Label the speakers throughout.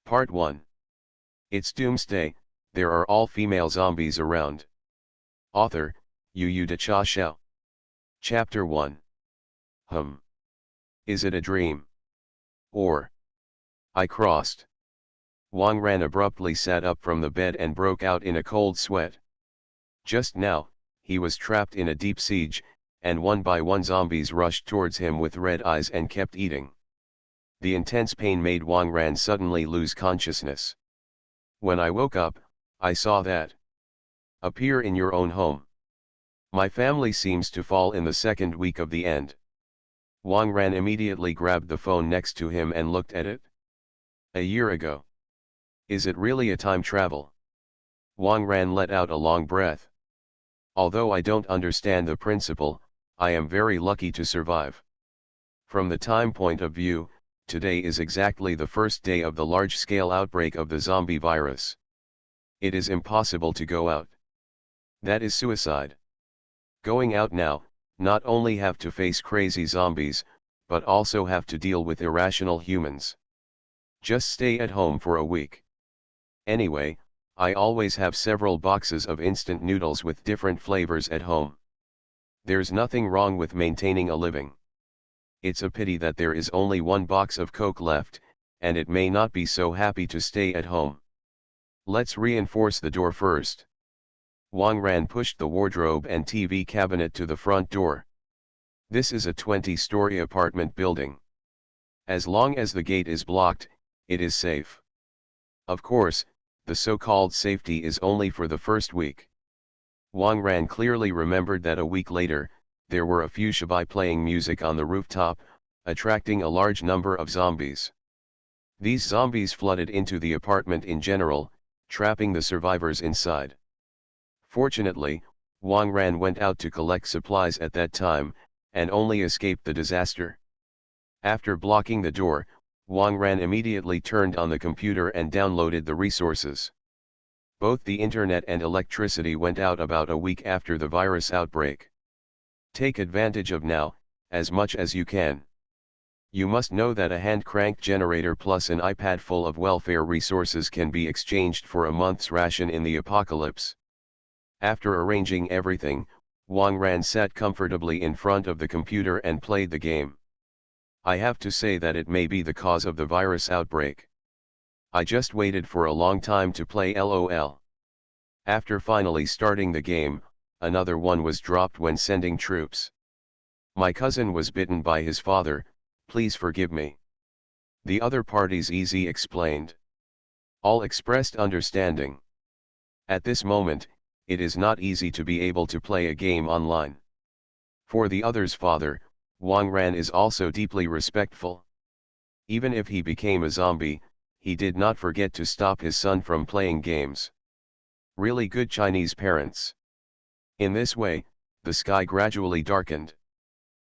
Speaker 1: Part 1. It's Doomsday, there are all-female zombies around. Author, Yu De Cha Xiao. Chapter 1. Is it a dream? Or I crossed. Wang Ran abruptly sat up from the bed and broke out in a cold sweat. Just now, he was trapped in a deep siege, and one by one zombies rushed towards him with red eyes and kept eating. The intense pain made Wang Ran suddenly lose consciousness. When I woke up, I saw that appear in your own home. My family seems to fall in the second week of the end. Wang Ran immediately grabbed the phone next to him and looked at it. A year ago. Is it really a time travel? Wang Ran let out a long breath. Although I don't understand the principle, I am very lucky to survive. From the time point of view, today is exactly the first day of the large-scale outbreak of the zombie virus. It is impossible to go out. That is suicide. Going out now, not only have to face crazy zombies, but also have to deal with irrational humans. Just stay at home for a week. Anyway, I always have several boxes of instant noodles with different flavors at home. There's nothing wrong with maintaining a living. It's a pity that there is only one box of Coke left, and it may not be so happy to stay at home. Let's reinforce the door first. Wang Ran pushed the wardrobe and TV cabinet to the front door. This is a 20-story apartment building. As long as the gate is blocked, it is safe. Of course, the so-called safety is only for the first week. Wang Ran clearly remembered that a week later, there were a few shabai playing music on the rooftop, attracting a large number of zombies. These zombies flooded into the apartment in general, trapping the survivors inside. Fortunately, Wang Ran went out to collect supplies at that time, and only escaped the disaster. After blocking the door, Wang Ran immediately turned on the computer and downloaded the resources. Both the internet and electricity went out about a week after the virus outbreak. Take advantage of now, as much as you can. You must know that a hand-cranked generator plus an iPad full of welfare resources can be exchanged for a month's ration in the apocalypse. After arranging everything, Wang Ran sat comfortably in front of the computer and played the game. I have to say that it may be the cause of the virus outbreak. I just waited for a long time to play LOL. After finally starting the game, another one was dropped when sending troops. My cousin was bitten by his father, please forgive me. The other parties easy explained. All expressed understanding. At this moment, it is not easy to be able to play a game online. For the other's father, Wang Ran is also deeply respectful. Even if he became a zombie, he did not forget to stop his son from playing games. Really good Chinese parents. In this way, the sky gradually darkened.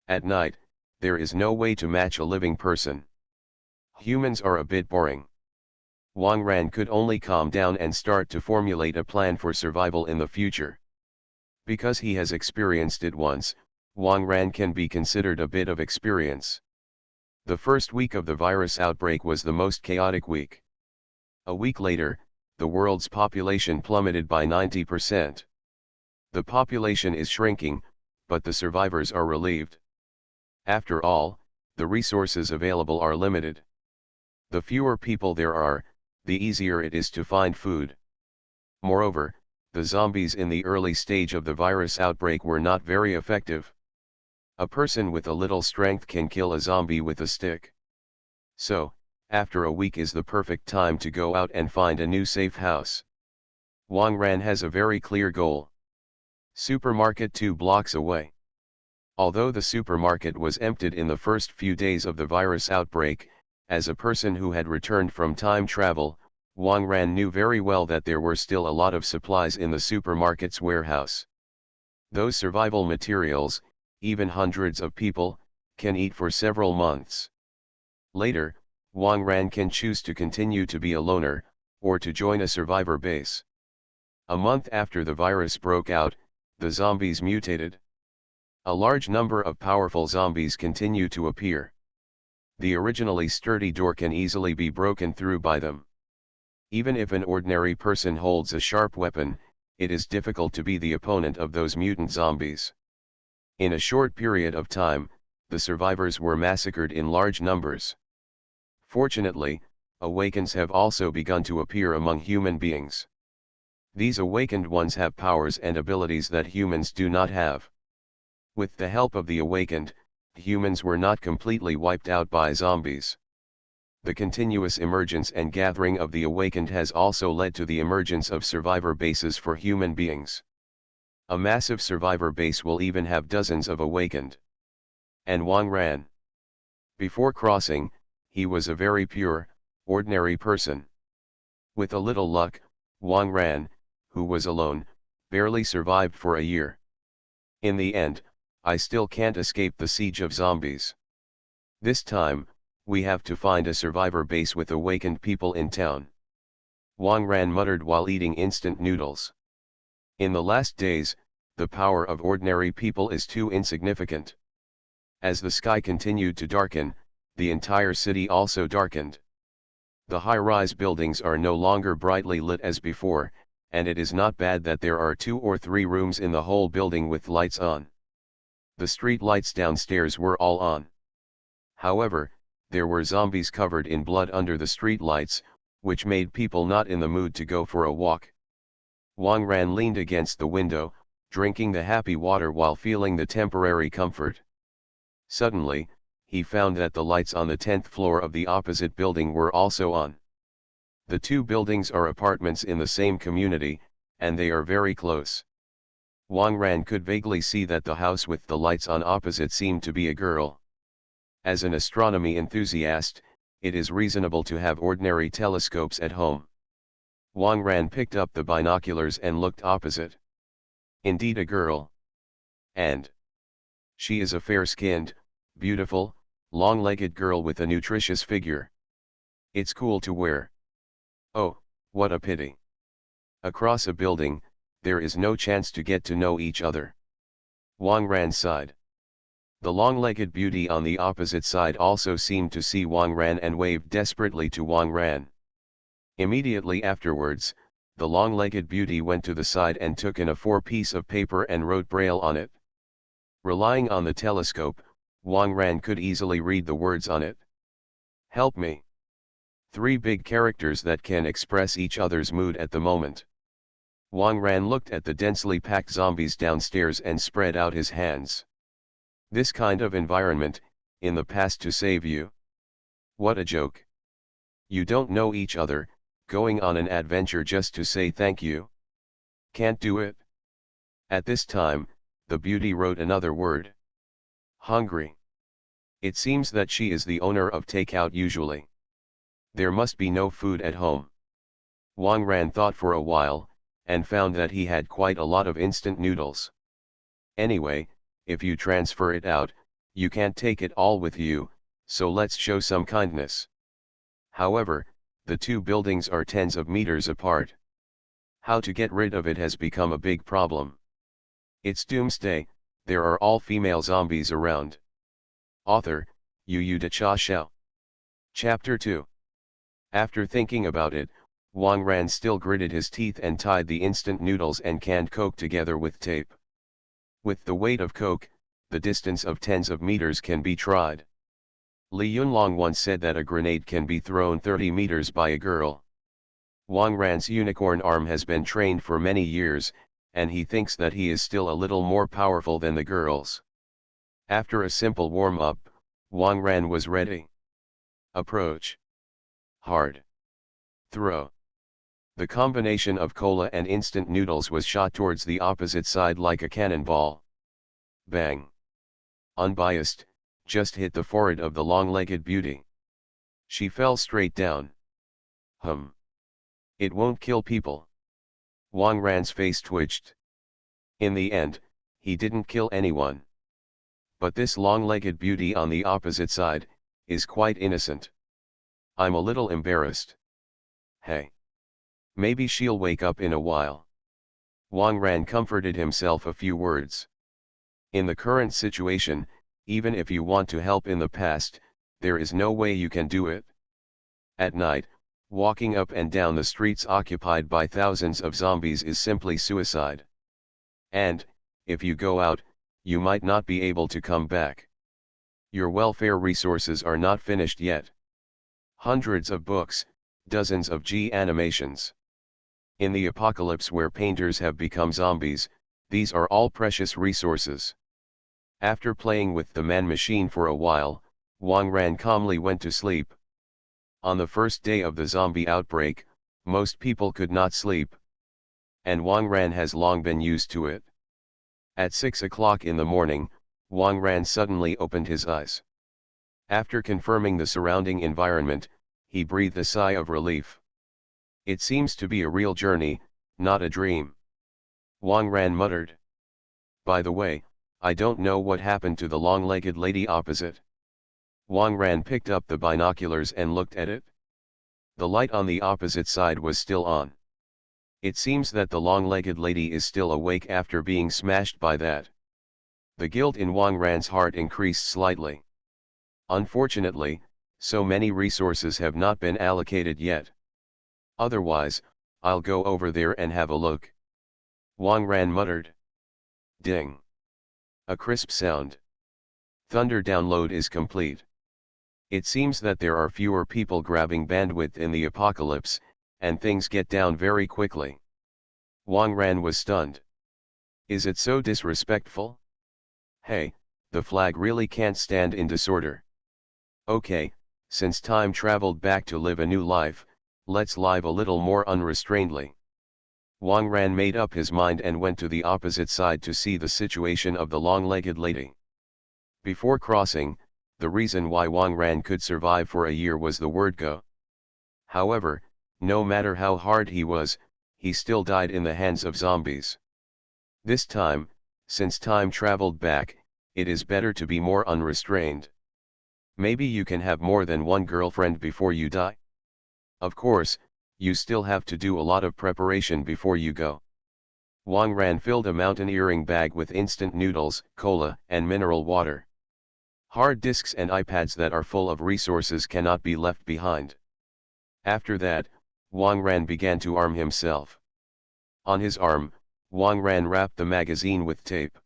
Speaker 1: At night, there is no way to match a living person. Humans are a bit boring. Wang Ran could only calm down and start to formulate a plan for survival in the future. Because he has experienced it once, Wang Ran can be considered a bit of experience. The first week of the virus outbreak was the most chaotic week. A week later, the world's population plummeted by 90%. The population is shrinking, but the survivors are relieved. After all, the resources available are limited. The fewer people there are, the easier it is to find food. Moreover, the zombies in the early stage of the virus outbreak were not very effective. A person with a little strength can kill a zombie with a stick. So, after a week is the perfect time to go out and find a new safe house. Wang Ran has a very clear goal. Supermarket 2 blocks away. Although the supermarket was emptied in the first few days of the virus outbreak, as a person who had returned from time travel, Wang Ran knew very well that there were still a lot of supplies in the supermarket's warehouse. Those survival materials, even hundreds of people, can eat for several months. Later, Wang Ran can choose to continue to be a loner, or to join a survivor base. A month after the virus broke out, the zombies mutated. A large number of powerful zombies continue to appear. The originally sturdy door can easily be broken through by them. Even if an ordinary person holds a sharp weapon, it is difficult to be the opponent of those mutant zombies. In a short period of time, the survivors were massacred in large numbers. Fortunately, awakens have also begun to appear among human beings. These awakened ones have powers and abilities that humans do not have. With the help of the awakened, humans were not completely wiped out by zombies. The continuous emergence and gathering of the awakened has also led to the emergence of survivor bases for human beings. A massive survivor base will even have dozens of awakened. And Wang ran. Before crossing, he was a very pure, ordinary person. With a little luck, Wang ran, who was alone, barely survived for a year. In the end, I still can't escape the siege of zombies. This time, we have to find a survivor base with awakened people in town. Wang ran muttered while eating instant noodles. In the last days, the power of ordinary people is too insignificant. As the sky continued to darken, the entire city also darkened. The high-rise buildings are no longer brightly lit as before, and it is not bad that there are 2 or 3 rooms in the whole building with lights on. The street lights downstairs were all on. However, there were zombies covered in blood under the street lights, which made people not in the mood to go for a walk. Wang ran leaned against the window, drinking the happy water while feeling the temporary comfort. Suddenly, he found that the lights on the 10th floor of the opposite building were also on. The 2 buildings are apartments in the same community, and they are very close. Wang ran could vaguely see that the house with the lights on opposite seemed to be a girl. As an astronomy enthusiast, it is reasonable to have ordinary telescopes at home. Wang ran picked up the binoculars and looked opposite. Indeed a girl. And she is a fair-skinned, beautiful, long-legged girl with a nutritious figure. It's cool to wear. Oh, what a pity. Across a building, there is no chance to get to know each other. Wang ran sighed. The long-legged beauty on the opposite side also seemed to see Wang ran and waved desperately to Wang ran. Immediately afterwards, the long-legged beauty went to the side and took in a 4-piece of paper and wrote Braille on it. Relying on the telescope, Wang ran could easily read the words on it. Help me. 3 big characters that can express each other's mood at the moment. Wang ran looked at the densely packed zombies downstairs and spread out his hands. This kind of environment, in the past to save you. What a joke. You don't know each other, going on an adventure just to say thank you. Can't do it. At this time, the beauty wrote another word. Hungry. It seems that she is the owner of takeout usually. There must be no food at home. Wang ran thought for a while, and found that he had quite a lot of instant noodles. Anyway, if you transfer it out, you can't take it all with you, so let's show some kindness. However, the 2 buildings are tens of meters apart. How to get rid of it has become a big problem. It's Doomsday, there are all female zombies around. Author, Yu De Cha Xiao. Chapter 2. After thinking about it, Wang ran still gritted his teeth and tied the instant noodles and canned Coke together with tape. With the weight of Coke, the distance of tens of meters can be tried. Li Yunlong once said that a grenade can be thrown 30 meters by a girl. Wang Ran's unicorn arm has been trained for many years, and he thinks that he is still a little more powerful than the girls. After a simple warm-up, Wang Ran was ready. Approach. Hard. Throw. The combination of cola and instant noodles was shot towards the opposite side like a cannonball. Bang. Unbiased, just hit the forehead of the long-legged beauty. She fell straight down. It won't kill people. Wang Ran's face twitched. In the end, he didn't kill anyone. But this long-legged beauty on the opposite side, is quite innocent. I'm a little embarrassed. Hey. Maybe she'll wake up in a while. Wang Ran comforted himself a few words. In the current situation, even if you want to help in the past, there is no way you can do it. At night, Walking up and down the streets occupied by thousands of zombies is simply suicide. And, if you go out, you might not be able to come back. Your welfare resources are not finished yet. Hundreds of books, dozens of animations. In the apocalypse where painters have become zombies, these are all precious resources. After playing with the man-machine for a while, Wang Ran calmly went to sleep. On the first day of the zombie outbreak, most people could not sleep. And Wang Ran has long been used to it. At 6 o'clock in the morning, Wang Ran suddenly opened his eyes. After confirming the surrounding environment, he breathed a sigh of relief. It seems to be a real journey, not a dream. Wang Ran muttered. By the way, I don't know what happened to the long-legged lady opposite. Wang Ran picked up the binoculars and looked at it. The light on the opposite side was still on. It seems that the long-legged lady is still awake after being smashed by that. The guilt in Wang Ran's heart increased slightly. Unfortunately, so many resources have not been allocated yet. Otherwise, I'll go over there and have a look. Wang Ran muttered. Ding. A crisp sound. Thunder download is complete. It seems that there are fewer people grabbing bandwidth in the apocalypse, and things get down very quickly. Wang Ran was stunned. Is it so disrespectful? Hey, the flag really can't stand in disorder. Okay, since time traveled back to live a new life, let's live a little more unrestrainedly. Wang Ran made up his mind and went to the opposite side to see the situation of the long-legged lady. Before crossing, the reason why Wang Ran could survive for a year was the word go. However, no matter how hard he was, he still died in the hands of zombies. This time, since time traveled back, it is better to be more unrestrained. Maybe you can have more than one girlfriend before you die. Of course, you still have to do a lot of preparation before you go. Wang Ran filled a mountaineering bag with instant noodles, cola, and mineral water. Hard disks and iPads that are full of resources cannot be left behind. After that, Wang Ran began to arm himself. On his arm, Wang Ran wrapped the magazine with tape.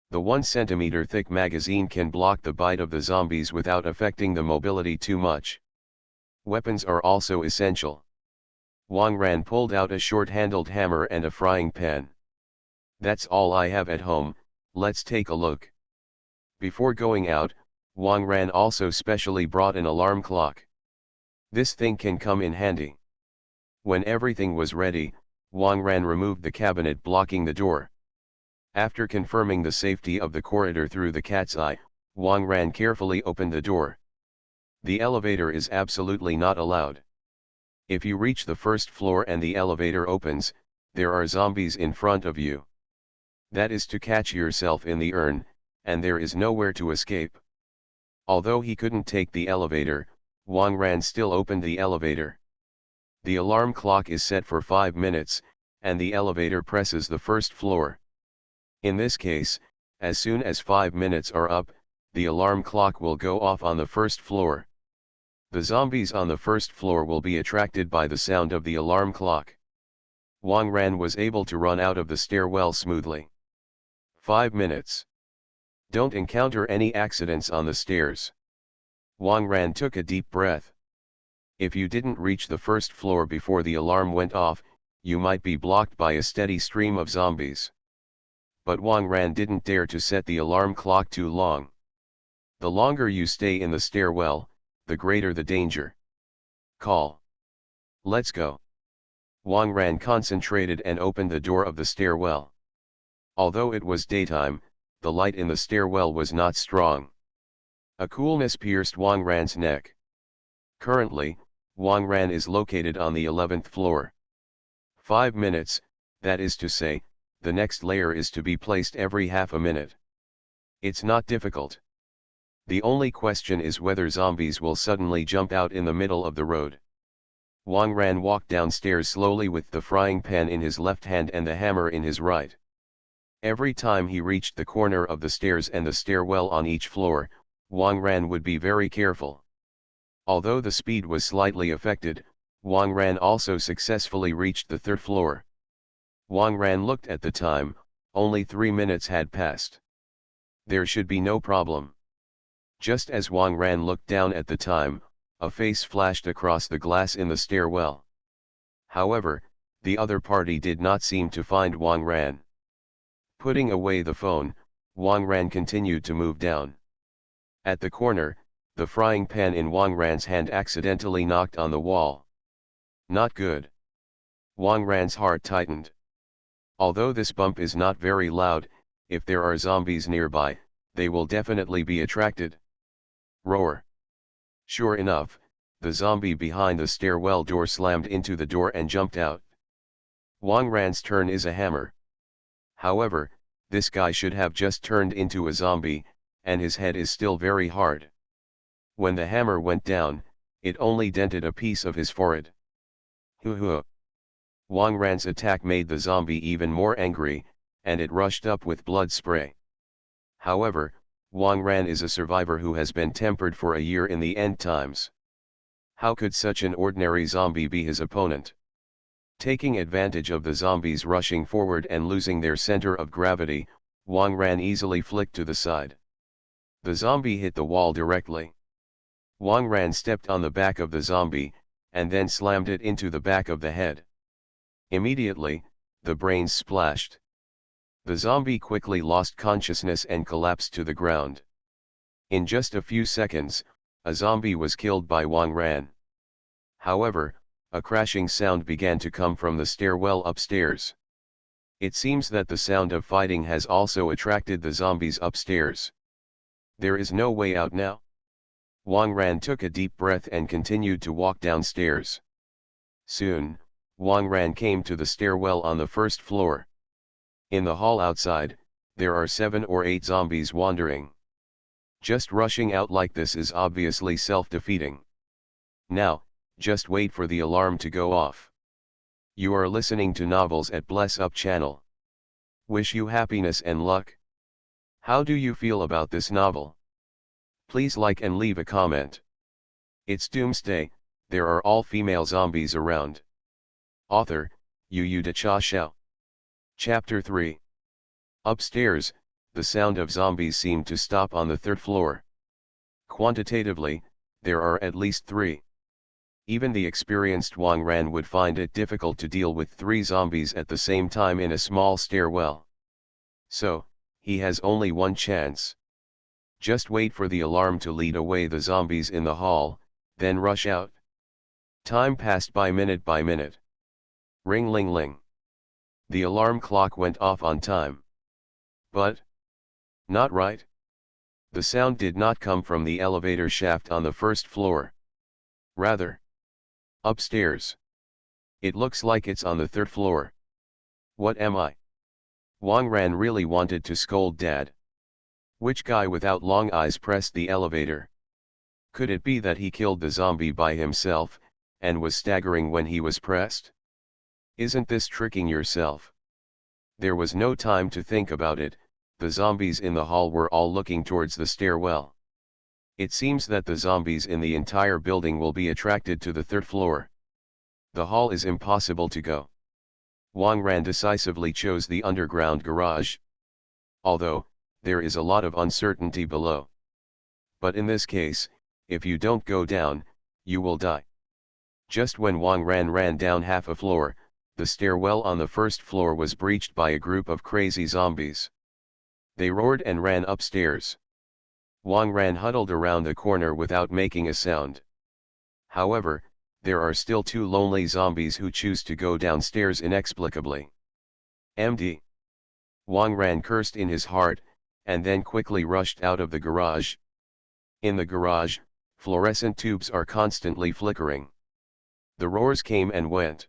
Speaker 1: The 1 centimeter thick magazine can block the bite of the zombies without affecting the mobility too much. Weapons are also essential. Wang Ran pulled out a short-handled hammer and a frying pan. That's all I have at home, let's take a look. Before going out, Wang Ran also specially brought an alarm clock. This thing can come in handy. When everything was ready, Wang Ran removed the cabinet blocking the door. After confirming the safety of the corridor through the cat's eye, Wang Ran carefully opened the door. The elevator is absolutely not allowed. If you reach the first floor and the elevator opens, there are zombies in front of you. That is to catch yourself in the urn, and there is nowhere to escape. Although he couldn't take the elevator, Wang Ran still opened the elevator. The alarm clock is set for 5 minutes, and the elevator presses the first floor. In this case, as soon as 5 minutes are up, the alarm clock will go off on the first floor. The zombies on the first floor will be attracted by the sound of the alarm clock. Wang Ran was able to run out of the stairwell smoothly. 5 minutes. Don't encounter any accidents on the stairs. Wang Ran took a deep breath. If you didn't reach the first floor before the alarm went off, you might be blocked by a steady stream of zombies. But Wang Ran didn't dare to set the alarm clock too long. The longer you stay in the stairwell, the greater the danger. Call. Let's go. Wang Ran concentrated and opened the door of the stairwell. Although it was daytime, the light in the stairwell was not strong. A coolness pierced Wang Ran's neck. Currently, Wang Ran is located on the 11th floor. 5 minutes, that is to say, the next layer is to be placed every half a minute. It's not difficult. The only question is whether zombies will suddenly jump out in the middle of the road. Wang Ran walked downstairs slowly with the frying pan in his left hand and the hammer in his right. Every time he reached the corner of the stairs and the stairwell on each floor, Wang Ran would be very careful. Although the speed was slightly affected, Wang Ran also successfully reached the third floor. Wang Ran looked at the time, only 3 minutes had passed. There should be no problem. Just as Wang Ran looked down at the time, a face flashed across the glass in the stairwell. However, the other party did not seem to find Wang Ran. Putting away the phone, Wang Ran continued to move down. At the corner, the frying pan in Wang Ran's hand accidentally knocked on the wall. Not good. Wang Ran's heart tightened. Although this bump is not very loud, if there are zombies nearby, they will definitely be attracted. Roar. Sure enough, the zombie behind the stairwell door slammed into the door and jumped out. Wang Ran's turn is a hammer. However, this guy should have just turned into a zombie, and his head is still very hard. When the hammer went down, it only dented a piece of his forehead. Hoo hoo. Wang Ran's attack made the zombie even more angry, and it rushed up with blood spray. However, Wang Ran is a survivor who has been tempered for a year in the end times. How could such an ordinary zombie be his opponent? Taking advantage of the zombies rushing forward and losing their center of gravity, Wang Ran easily flicked to the side. The zombie hit the wall directly. Wang Ran stepped on the back of the zombie, and then slammed it into the back of the head. Immediately, the brains splashed. The zombie quickly lost consciousness and collapsed to the ground. In just a few seconds, a zombie was killed by Wang Ran. However, a crashing sound began to come from the stairwell upstairs. It seems that the sound of fighting has also attracted the zombies upstairs. There is no way out now. Wang Ran took a deep breath and continued to walk downstairs. Soon, Wang Ran came to the stairwell on the first floor. In the hall outside, there are 7 or 8 zombies wandering. Just rushing out like this is obviously self-defeating. Now, just wait for the alarm to go off. You are listening to Novels at Bless Up channel. Wish you happiness and luck. How do you feel about this novel? Please like and leave a comment. It's Doomsday, there are all female zombies around. Author, Yu Da Cha Xiao. Chapter 3. Upstairs, the sound of zombies seemed to stop on the third floor. Quantitatively, there are at least 3. Even the experienced Wang Ran would find it difficult to deal with 3 zombies at the same time in a small stairwell. So, he has only one chance. Just wait for the alarm to lead away the zombies in the hall, then rush out. Time passed by minute. Ring ling ling. The alarm clock went off on time. But not right. The sound did not come from the elevator shaft on the first floor. Rather, upstairs. It looks like it's on the third floor. What am I? Wang Ran really wanted to scold Dad. Which guy without long eyes pressed the elevator? Could it be that he killed the zombie by himself, and was staggering when he was pressed? Isn't this tricking yourself? There was no time to think about it, the zombies in the hall were all looking towards the stairwell. It seems that the zombies in the entire building will be attracted to the third floor. The hall is impossible to go. Wang Ran decisively chose the underground garage. Although, there is a lot of uncertainty below. But in this case, if you don't go down, you will die. Just when Wang Ran ran down half a floor, the stairwell on the first floor was breached by a group of crazy zombies. They roared and ran upstairs. Wang Ran huddled around the corner without making a sound. However, there are still 2 lonely zombies who choose to go downstairs inexplicably. MD. Wang Ran cursed in his heart, and then quickly rushed out of the garage. In the garage, fluorescent tubes are constantly flickering. The roars came and went.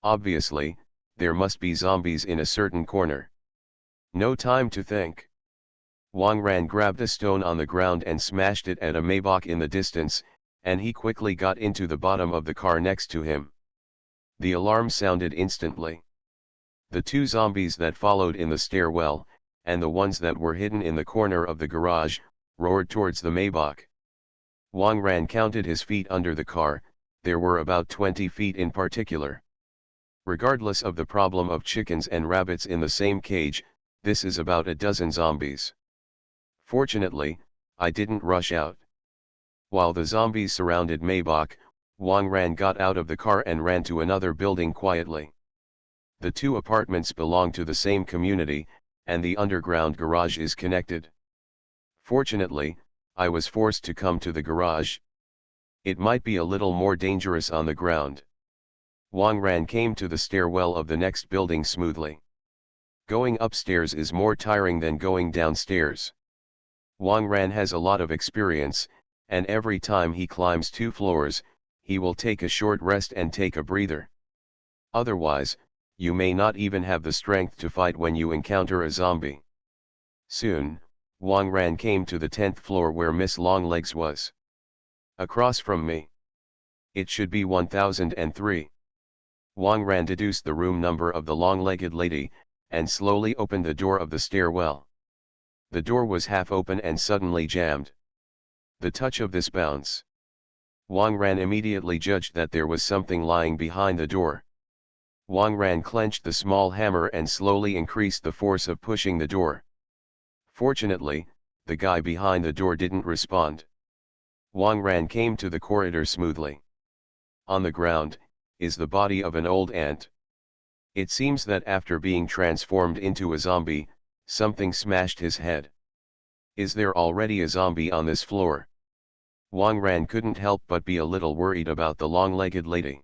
Speaker 1: Obviously, there must be zombies in a certain corner. No time to think. Wang Ran grabbed a stone on the ground and smashed it at a Maybach in the distance, and he quickly got into the bottom of the car next to him. The alarm sounded instantly. The 2 zombies that followed in the stairwell, and the ones that were hidden in the corner of the garage, roared towards the Maybach. Wang Ran counted his feet under the car, there were about 20 feet in particular. Regardless of the problem of chickens and rabbits in the same cage, this is about a dozen zombies. Fortunately, I didn't rush out. While the zombies surrounded Maybach, Wang Ran got out of the car and ran to another building quietly. The two apartments belong to the same community, and the underground garage is connected. Fortunately, I was forced to come to the garage. It might be a little more dangerous on the ground. Wang Ran came to the stairwell of the next building smoothly. Going upstairs is more tiring than going downstairs. Wang Ran has a lot of experience, and every time he climbs 2 floors, he will take a short rest and take a breather. Otherwise, you may not even have the strength to fight when you encounter a zombie. Soon, Wang Ran came to the 10th floor where Miss Longlegs was. Across from me. It should be 1003. Wang Ran deduced the room number of the long-legged lady, and slowly opened the door of the stairwell. The door was half open and suddenly jammed. The touch of this bounce. Wang Ran immediately judged that there was something lying behind the door. Wang Ran clenched the small hammer and slowly increased the force of pushing the door. Fortunately, the guy behind the door didn't respond. Wang Ran came to the corridor smoothly. On the ground, is the body of an old ant. It seems that after being transformed into a zombie, something smashed his head. Is there already a zombie on this floor? Wang Ran couldn't help but be a little worried about the long-legged lady.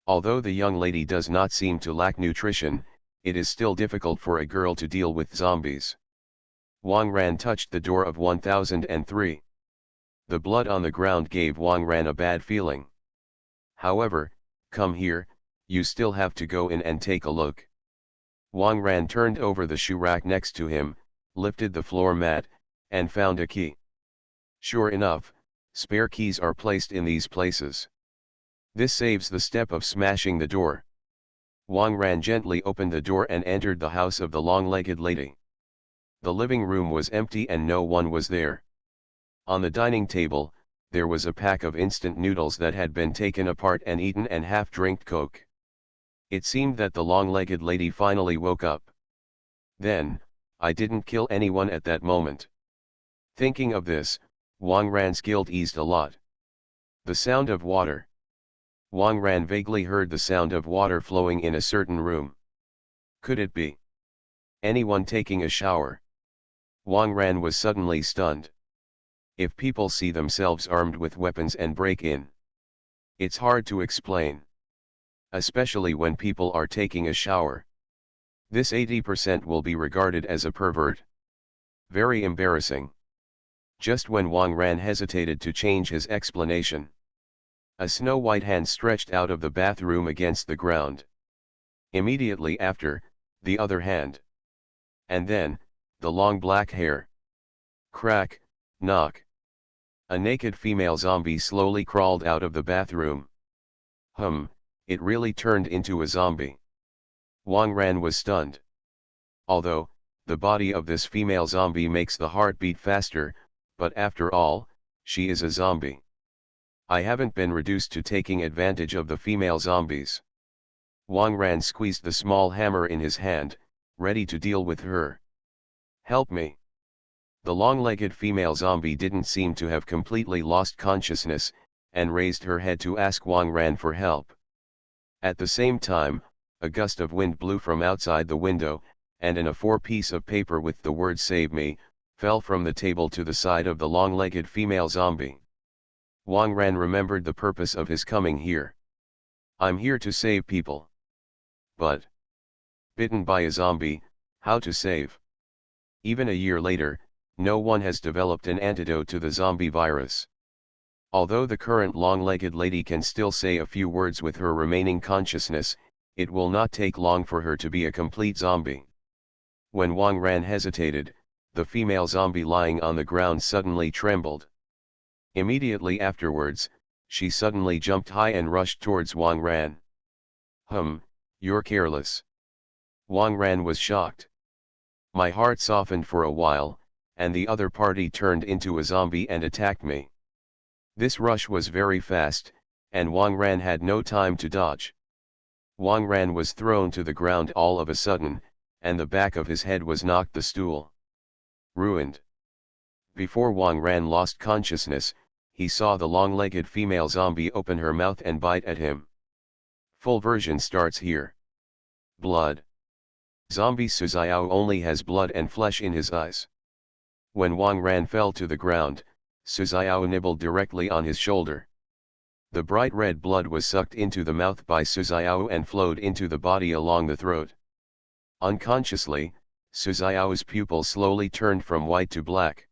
Speaker 1: Although the young lady does not seem to lack nutrition, it is still difficult for a girl to deal with zombies. Wang Ran touched the door of 1003. The blood on the ground gave Wang Ran a bad feeling. However, come here, you still have to go in and take a look. Wang Ran turned over the shoe rack next to him, lifted the floor mat, and found a key. Sure enough, spare keys are placed in these places. This saves the step of smashing the door. Wang Ran gently opened the door and entered the house of the long-legged lady. The living room was empty and no one was there. On the dining table, there was a pack of instant noodles that had been taken apart and eaten and half-drinked Coke. It seemed that the long-legged lady finally woke up. Then, I didn't kill anyone at that moment. Thinking of this, Wang Ran's guilt eased a lot. The sound of water. Wang Ran vaguely heard the sound of water flowing in a certain room. Could it be anyone taking a shower? Wang Ran was suddenly stunned. If people see themselves armed with weapons and break in, it's hard to explain. Especially when people are taking a shower. This 80% will be regarded as a pervert. Very embarrassing. Just when Wang Ran hesitated to change his explanation, a snow-white hand stretched out of the bathroom against the ground. Immediately after, the other hand. And then, the long black hair. Crack, knock. A naked female zombie slowly crawled out of the bathroom. It really turned into a zombie. Wang Ran was stunned. Although, the body of this female zombie makes the heart beat faster, but after all, she is a zombie. I haven't been reduced to taking advantage of the female zombies. Wang Ran squeezed the small hammer in his hand, ready to deal with her. Help me. The long-legged female zombie didn't seem to have completely lost consciousness, and raised her head to ask Wang Ran for help. At the same time, a gust of wind blew from outside the window, and an A4 piece of paper with the word "Save Me" fell from the table to the side of the long-legged female zombie. Wang Ran remembered the purpose of his coming here. I'm here to save people. But bitten by a zombie, how to save? Even a year later, no one has developed an antidote to the zombie virus. Although the current long-legged lady can still say a few words with her remaining consciousness, it will not take long for her to be a complete zombie. When Wang Ran hesitated, the female zombie lying on the ground suddenly trembled. Immediately afterwards, she suddenly jumped high and rushed towards Wang Ran. You're careless. Wang Ran was shocked. My heart softened for a while, and the other party turned into a zombie and attacked me. This rush was very fast, and Wang Ran had no time to dodge. Wang Ran was thrown to the ground all of a sudden, and the back of his head was knocked the stool. Ruined. Before Wang Ran lost consciousness, he saw the long-legged female zombie open her mouth and bite at him. Full version starts here. Blood. Zombie Suzaiyao only has blood and flesh in his eyes. When Wang Ran fell to the ground, Suzaiyao nibbled directly on his shoulder. The bright red blood was sucked into the mouth by Suzaiyao and flowed into the body along the throat. Unconsciously, Suzaiao's pupils slowly turned from white to black.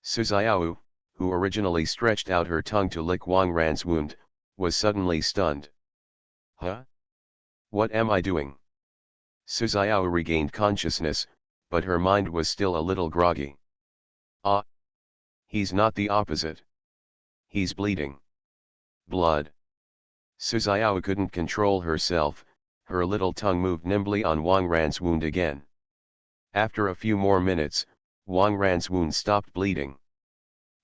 Speaker 1: Suzaiyao, who originally stretched out her tongue to lick Wang Ran's wound, was suddenly stunned. Huh? What am I doing? Suzaiyao regained consciousness, but her mind was still a little groggy. Ah! He's not the opposite. He's bleeding. Blood. Suzaiyao couldn't control herself, her little tongue moved nimbly on Wang Ran's wound again. After a few more minutes, Wang Ran's wound stopped bleeding.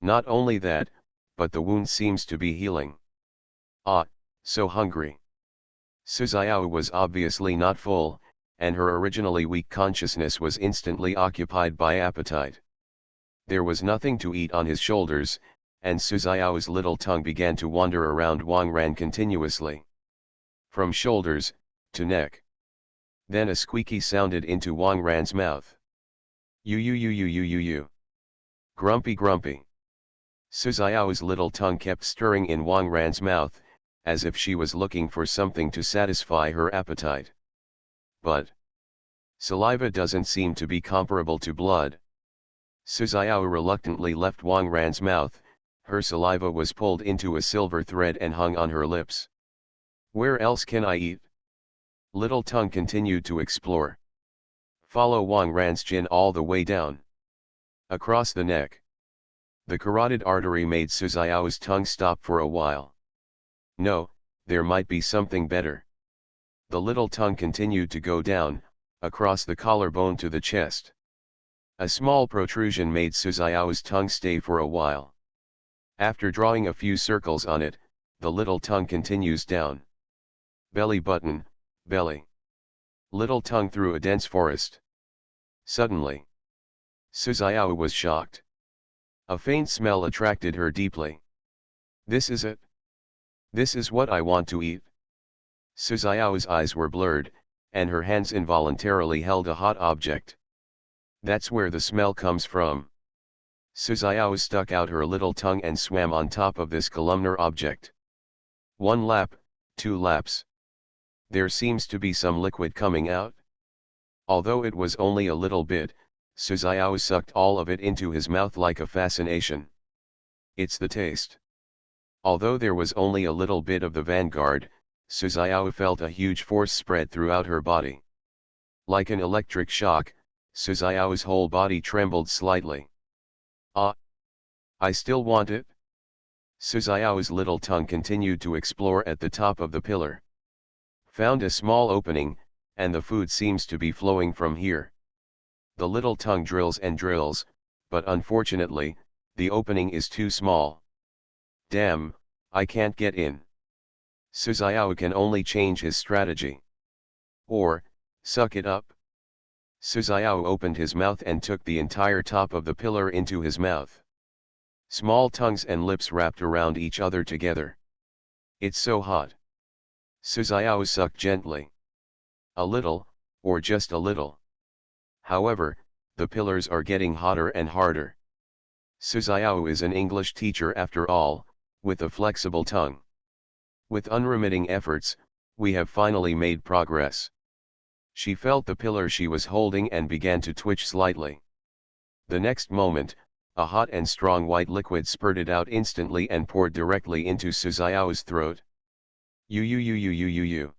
Speaker 1: Not only that, but the wound seems to be healing. Ah, so hungry. Suzaiyao was obviously not full, and her originally weak consciousness was instantly occupied by appetite. There was nothing to eat on his shoulders, and Suzaiao's little tongue began to wander around Wang Ran continuously. From shoulders, to neck. Then a squeaky sounded into Wang Ran's mouth. You. Grumpy grumpy. Suzaiao's little tongue kept stirring in Wang Ran's mouth, as if she was looking for something to satisfy her appetite. But saliva doesn't seem to be comparable to blood. Suzaiao reluctantly left Wang Ran's mouth, her saliva was pulled into a silver thread and hung on her lips. Where else can I eat? Little tongue continued to explore. Follow Wang Ran's chin all the way down. Across the neck. The carotid artery made Suzaiao's tongue stop for a while. No, there might be something better. The little tongue continued to go down, across the collarbone to the chest. A small protrusion made Suzaiao's tongue stay for a while. After drawing a few circles on it, the little tongue continues down. Belly button, belly. Little tongue through a dense forest. Suddenly, Suzaiao was shocked. A faint smell attracted her deeply. This is it. This is what I want to eat. Suzaiao's eyes were blurred, and her hands involuntarily held a hot object. That's where the smell comes from. Suzaiao stuck out her little tongue and swam on top of this columnar object. 1 lap, 2 laps. There seems to be some liquid coming out. Although it was only a little bit, Suzaiao sucked all of it into his mouth like a fascination. It's the taste. Although there was only a little bit of the vanguard, Suzaiao felt a huge force spread throughout her body. Like an electric shock, Suzaiao's whole body trembled slightly. Ah! I still want it. Suzaiao's little tongue continued to explore at the top of the pillar. Found a small opening, and the food seems to be flowing from here. The little tongue drills and drills, but unfortunately, the opening is too small. Damn, I can't get in. Suzaiao can only change his strategy. Or, suck it up. Suzaiao opened his mouth and took the entire top of the pillar into his mouth. Small tongues and lips wrapped around each other together. It's so hot. Suzaiao sucked gently. A little, or just a little. However, the pillars are getting hotter and harder. Suzaiao is an English teacher after all, with a flexible tongue. With unremitting efforts, we have finally made progress. She felt the pillar she was holding and began to twitch slightly. The next moment, a hot and strong white liquid spurted out instantly and poured directly into Suzaiao's throat. You.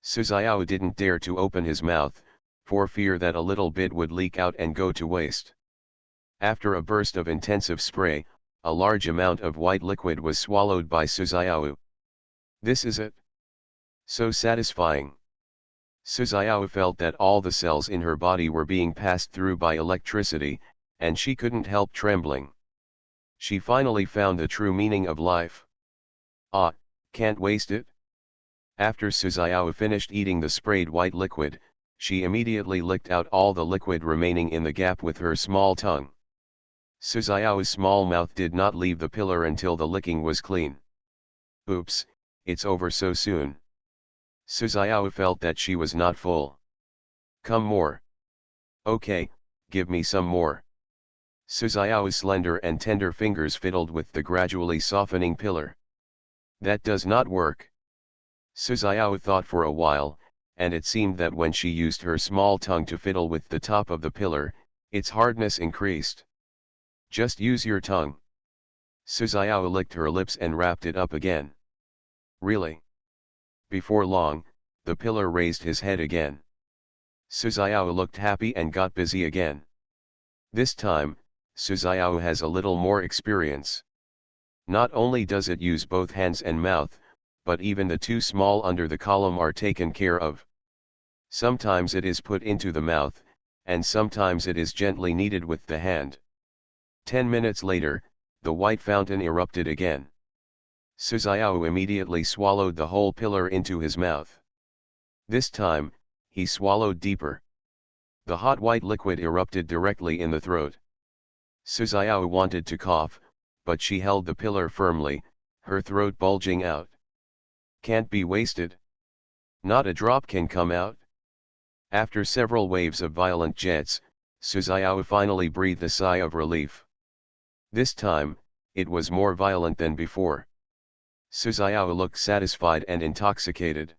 Speaker 1: Suzaiao didn't dare to open his mouth, for fear that a little bit would leak out and go to waste. After a burst of intensive spray, a large amount of white liquid was swallowed by Suzaiao. This is it. So satisfying. Suzaiao felt that all the cells in her body were being passed through by electricity, and she couldn't help trembling. She finally found the true meaning of life. Ah, Can't waste it? After Suzuyawa finished eating the sprayed white liquid, she immediately licked out all the liquid remaining in the gap with her small tongue. Suzuyawa's small mouth did not leave the pillar until the licking was clean. Oops, it's over so soon. Suzuyawa felt that she was not full. Come more. Okay, give me some more. Suzuyawa's slender and tender fingers fiddled with the gradually softening pillar. That does not work. Suzuyawa thought for a while, and it seemed that when she used her small tongue to fiddle with the top of the pillar, its hardness increased. Just use your tongue. Suzuyawa licked her lips and wrapped it up again. Really? Before long, the pillar raised his head again. Suzuyawa looked happy and got busy again. This time, Suzuyawa has a little more experience. Not only does it use both hands and mouth, but even the two small under the column are taken care of. Sometimes it is put into the mouth, and sometimes it is gently kneaded with the hand. 10 minutes later, the white fountain erupted again. Suzuyawa immediately swallowed the whole pillar into his mouth. This time, he swallowed deeper. The hot white liquid erupted directly in the throat. Suzuyawa wanted to cough, but she held the pillar firmly, her throat bulging out. Can't be wasted. Not a drop can come out. After several waves of violent jets, Suzuyawa finally breathed a sigh of relief. This time, it was more violent than before. Suzuyawa looked satisfied and intoxicated.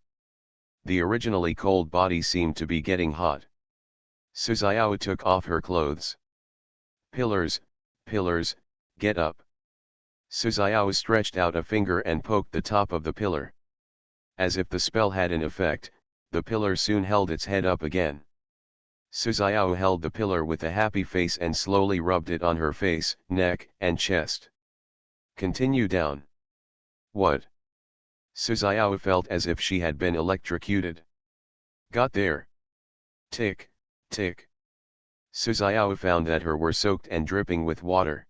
Speaker 1: The originally cold body seemed to be getting hot. Suzuyawa took off her clothes. Pillars, pillars, get up. Suzuyawa stretched out a finger and poked the top of the pillar. As if the spell had an effect, the pillar soon held its head up again. Suzuyawa held the pillar with a happy face and slowly rubbed it on her face, neck, and chest. Continue down. What? Suzuyawa felt as if she had been electrocuted. Got there. Tick, tick. Suzuyawa found that her were soaked and dripping with water.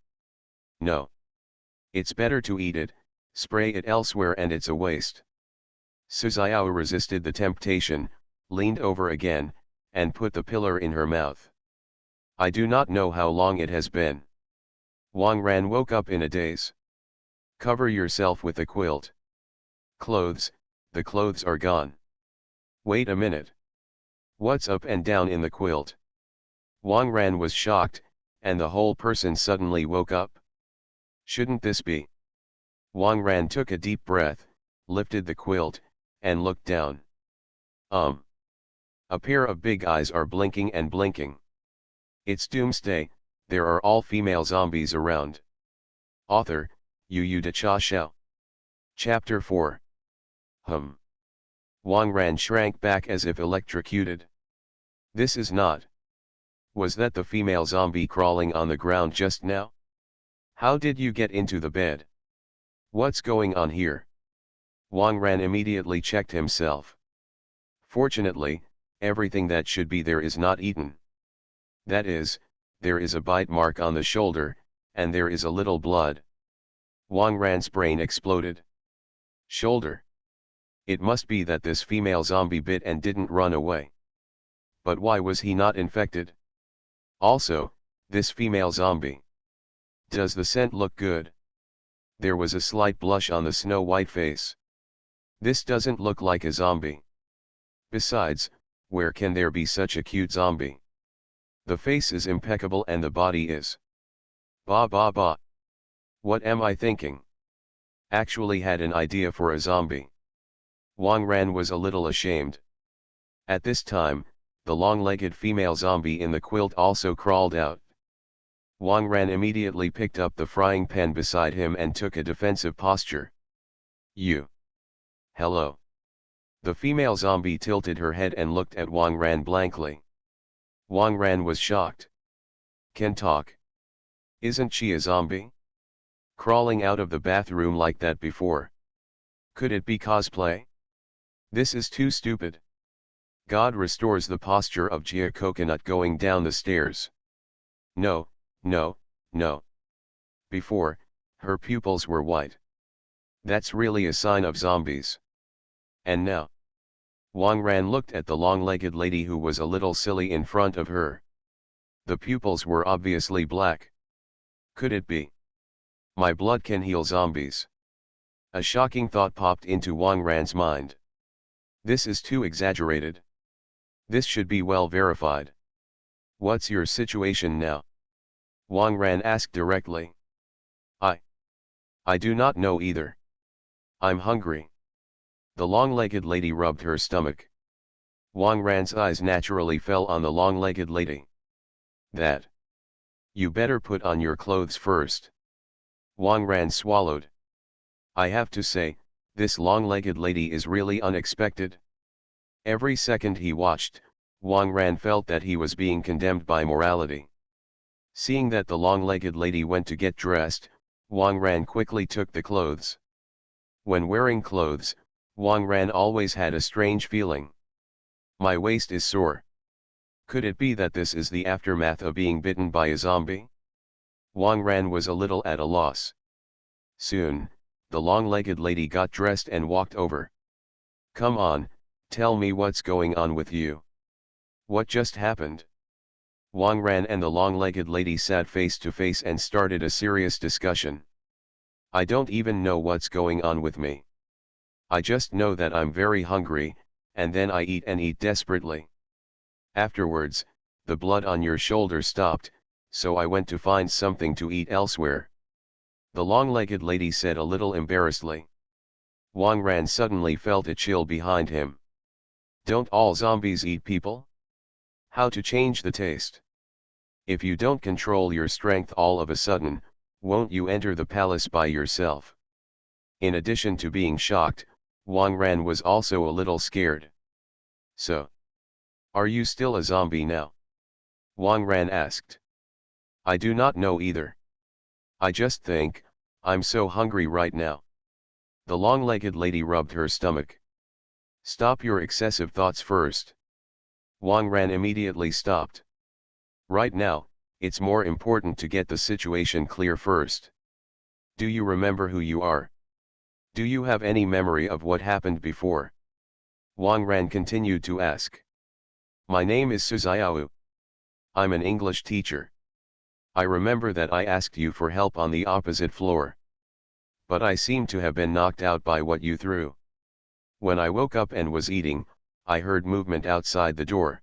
Speaker 1: No. It's better to eat it, spray it elsewhere and it's a waste. Suzuyawa resisted the temptation, leaned over again, and put the pillar in her mouth. I do not know how long it has been. Wang Ran woke up in a daze. Cover yourself with a quilt. Clothes, the clothes are gone. Wait a minute. What's up and down in the quilt? Wang Ran was shocked, and the whole person suddenly woke up. Shouldn't this be? Wang Ran took a deep breath, lifted the quilt, and looked down. A pair of big eyes are blinking and blinking. It's Doomsday, there are all female zombies around. Author, Yu De Cha Xiao. Chapter 4. Wang Ran shrank back as if electrocuted. This is not. Was that the female zombie crawling on the ground just now? How did you get into the bed? What's going on here? Wang Ran immediately checked himself. Fortunately, everything that should be there is not eaten. That is, there is a bite mark on the shoulder, and there is a little blood. Wang Ran's brain exploded. Shoulder. It must be that this female zombie bit and didn't run away. But why was he not infected? Also, this female zombie. Does the scent look good? There was a slight blush on the snow-white face. This doesn't look like a zombie. Besides, where can there be such a cute zombie? The face is impeccable and the body is. Ba ba ba. What am I thinking? Actually had an idea for a zombie. Wang Ran was a little ashamed. At this time, the long-legged female zombie in the quilt also crawled out. Wang Ran immediately picked up the frying pan beside him and took a defensive posture. You. Hello. The female zombie tilted her head and looked at Wang Ran blankly. Wang Ran was shocked. Can talk. Isn't she a zombie? Crawling out of the bathroom like that before. Could it be cosplay? This is too stupid. God restores the posture of Jia Coconut going down the stairs. No, no, no. Before, her pupils were white. That's really a sign of zombies. And now? Wang Ran looked at the long-legged lady who was a little silly in front of her. The pupils were obviously black. Could it be? My blood can heal zombies. A shocking thought popped into Wang Ran's mind. This is too exaggerated. This should be well verified. What's your situation now? Wang Ran asked directly. I do not know either. I'm hungry. The long-legged lady rubbed her stomach. Wang Ran's eyes naturally fell on the long-legged lady. That. You better put on your clothes first. Wang Ran swallowed. I have to say, this long-legged lady is really unexpected. Every second he watched, Wang Ran felt that he was being condemned by morality. Seeing that the long-legged lady went to get dressed, Wang Ran quickly took the clothes. When wearing clothes, Wang Ran always had a strange feeling. My waist is sore. Could it be that this is the aftermath of being bitten by a zombie? Wang Ran was a little at a loss. Soon, the long-legged lady got dressed and walked over. Come on, tell me what's going on with you. What just happened? Wang Ran and the long-legged lady sat face to face and started a serious discussion. I don't even know what's going on with me. I just know that I'm very hungry, and then I eat and eat desperately. Afterwards, the blood on your shoulder stopped, so I went to find something to eat elsewhere. The long-legged lady said a little embarrassedly. Wang Ran suddenly felt a chill behind him. Don't all zombies eat people? How to change the taste? If you don't control your strength all of a sudden, won't you enter the palace by yourself? In addition to being shocked, Wang Ran was also a little scared. So, are you still a zombie now? Wang Ran asked. I do not know either. I just think, I'm so hungry right now. The long-legged lady rubbed her stomach. Stop your excessive thoughts first. Wang Ran immediately stopped. Right now, it's more important to get the situation clear first. Do you remember who you are? Do you have any memory of what happened before? Wang Ran continued to ask. My name is Suziao. I'm an English teacher. I remember that I asked you for help on the opposite floor. But I seem to have been knocked out by what you threw. When I woke up and was eating, I heard movement outside the door.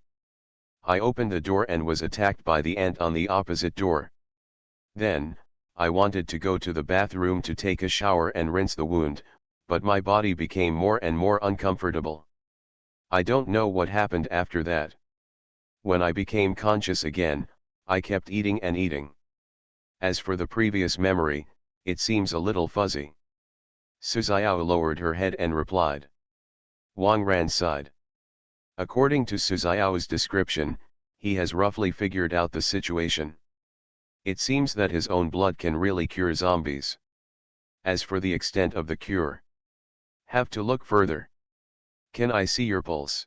Speaker 1: I opened the door and was attacked by the ant on the opposite door. Then, I wanted to go to the bathroom to take a shower and rinse the wound, but my body became more and more uncomfortable. I don't know what happened after that. When I became conscious again, I kept eating and eating. As for the previous memory, it seems a little fuzzy. Suziao lowered her head and replied. Wang Ran sighed. According to Suziao's description, he has roughly figured out the situation. It seems that his own blood can really cure zombies. As for the extent of the cure, have to look further. Can I see your pulse?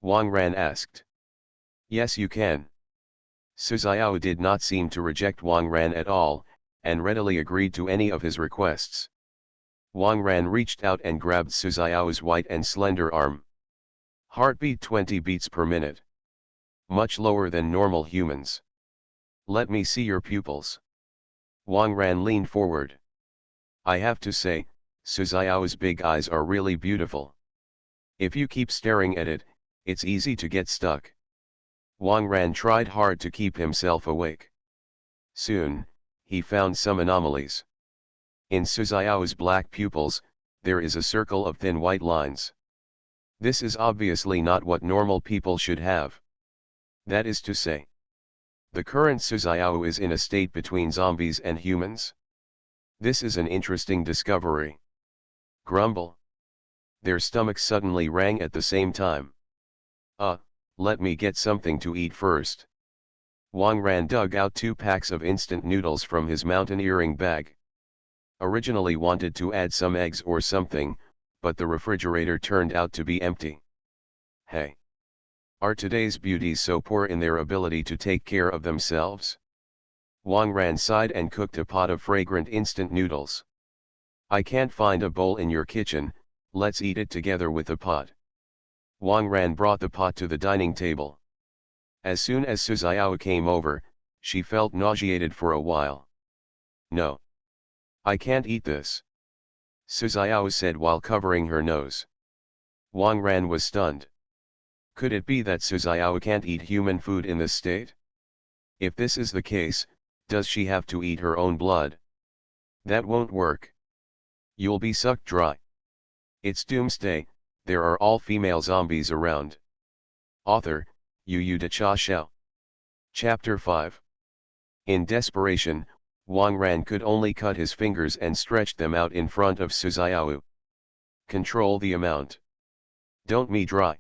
Speaker 1: Wang Ran asked. Yes, you can. Suziao did not seem to reject Wang Ran at all, and readily agreed to any of his requests. Wang Ran reached out and grabbed Suziao's white and slender arm. Heartbeat 20 beats per minute. Much lower than normal humans. Let me see your pupils. Wang Ran leaned forward. I have to say, Suziao's big eyes are really beautiful. If you keep staring at it, it's easy to get stuck. Wang Ran tried hard to keep himself awake. Soon, he found some anomalies. In Suziao's black pupils, there is a circle of thin white lines. This is obviously not what normal people should have. That is to say, the current Suziao is in a state between zombies and humans. This is an interesting discovery. Grumble. Their stomachs suddenly rang at the same time. Let me get something to eat first. Wang Ran dug out 2 packs of instant noodles from his mountaineering bag. Originally wanted to add some eggs or something, but the refrigerator turned out to be empty. Hey! Are today's beauties so poor in their ability to take care of themselves? Wang Ran sighed and cooked a pot of fragrant instant noodles. I can't find a bowl in your kitchen, let's eat it together with the pot. Wang Ran brought the pot to the dining table. As soon as Su Xiao came over, she felt nauseated for a while. No. I can't eat this. Su Xiao said while covering her nose. Wang Ran was stunned. Could it be that Su Xiao can't eat human food in this state? If this is the case, does she have to eat her own blood? That won't work. You'll be sucked dry. It's Doomsday, there are all female zombies around. Author, Yu De Cha Xiao. Chapter 5. In desperation, Wang Ran could only cut his fingers and stretch them out in front of Su Xiao. Control the amount. Don't me dry.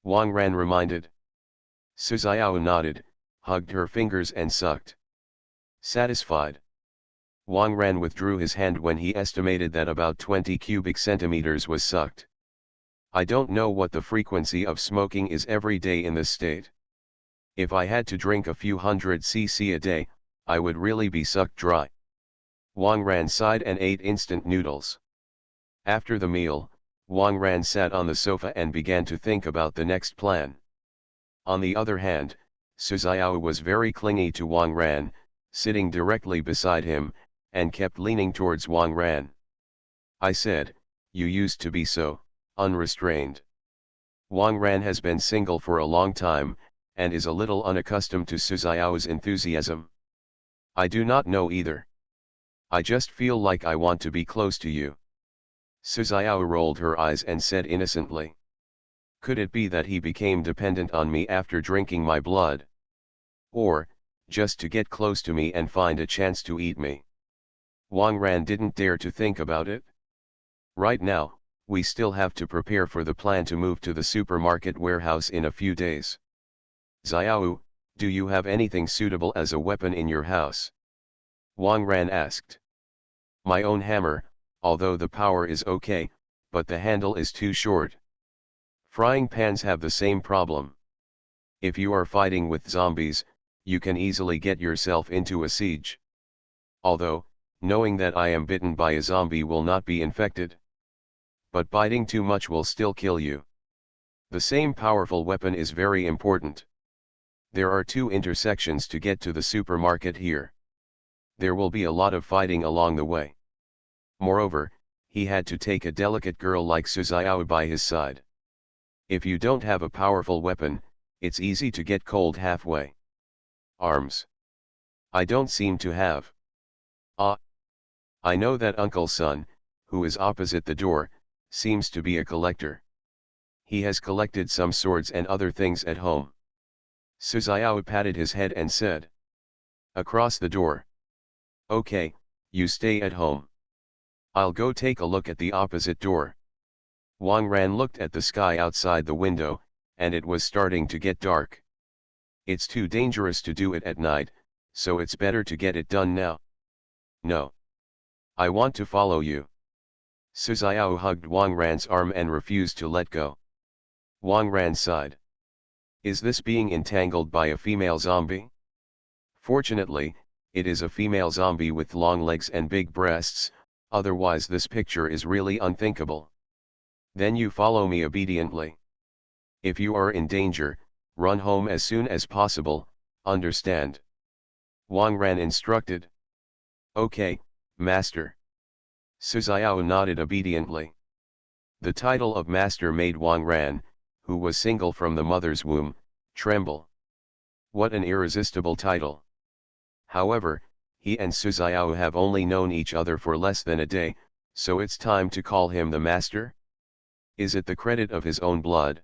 Speaker 1: Wang Ran reminded. Su Xiao nodded, hugged her fingers and sucked. Satisfied. Wang Ran withdrew his hand when he estimated that about 20 cubic centimeters was sucked. I don't know what the frequency of smoking is every day in this state. If I had to drink a few hundred cc a day, I would really be sucked dry. Wang Ran sighed and ate instant noodles. After the meal, Wang Ran sat on the sofa and began to think about the next plan. On the other hand, Su Xiao was very clingy to Wang Ran, sitting directly beside him, and kept leaning towards Wang Ran. I said, you used to be so unrestrained. Wang Ran has been single for a long time, and is a little unaccustomed to Su Xiao's enthusiasm. I do not know either. I just feel like I want to be close to you. Su Xiao rolled her eyes and said innocently. Could it be that he became dependent on me after drinking my blood? Or, just to get close to me and find a chance to eat me? Wang Ran didn't dare to think about it. Right now, we still have to prepare for the plan to move to the supermarket warehouse in a few days. Xiao, do you have anything suitable as a weapon in your house? Wang Ran asked. My own hammer, although the power is okay, but the handle is too short. Frying pans have the same problem. If you are fighting with zombies, you can easily get yourself into a siege. Although, knowing that I am bitten by a zombie will not be infected. But biting too much will still kill you. The same powerful weapon is very important. There are 2 intersections to get to the supermarket here. There will be a lot of fighting along the way. Moreover, he had to take a delicate girl like Su Xiao by his side. If you don't have a powerful weapon, it's easy to get cold halfway. Arms. I don't seem to have. I know that Uncle Sun, who is opposite the door, seems to be a collector. He has collected some swords and other things at home. Su Xiao patted his head and said. Across the door. Okay, you stay at home. I'll go take a look at the opposite door. Wang Ran looked at the sky outside the window, and it was starting to get dark. It's too dangerous to do it at night, so it's better to get it done now. No. I want to follow you. Su Xiao hugged Wang Ran's arm and refused to let go. Wang Ran sighed. Is this being entangled by a female zombie? Fortunately, it is a female zombie with long legs and big breasts, otherwise this picture is really unthinkable. Then you follow me obediently. If you are in danger, run home as soon as possible, understand? Wang Ran instructed. Okay, master. Su Xiao nodded obediently. The title of master made Wang Ran, who was single from the mother's womb, tremble. What an irresistible title. However, he and Su Xiao have only known each other for less than a day, so it's time to call him the master? Is it the credit of his own blood?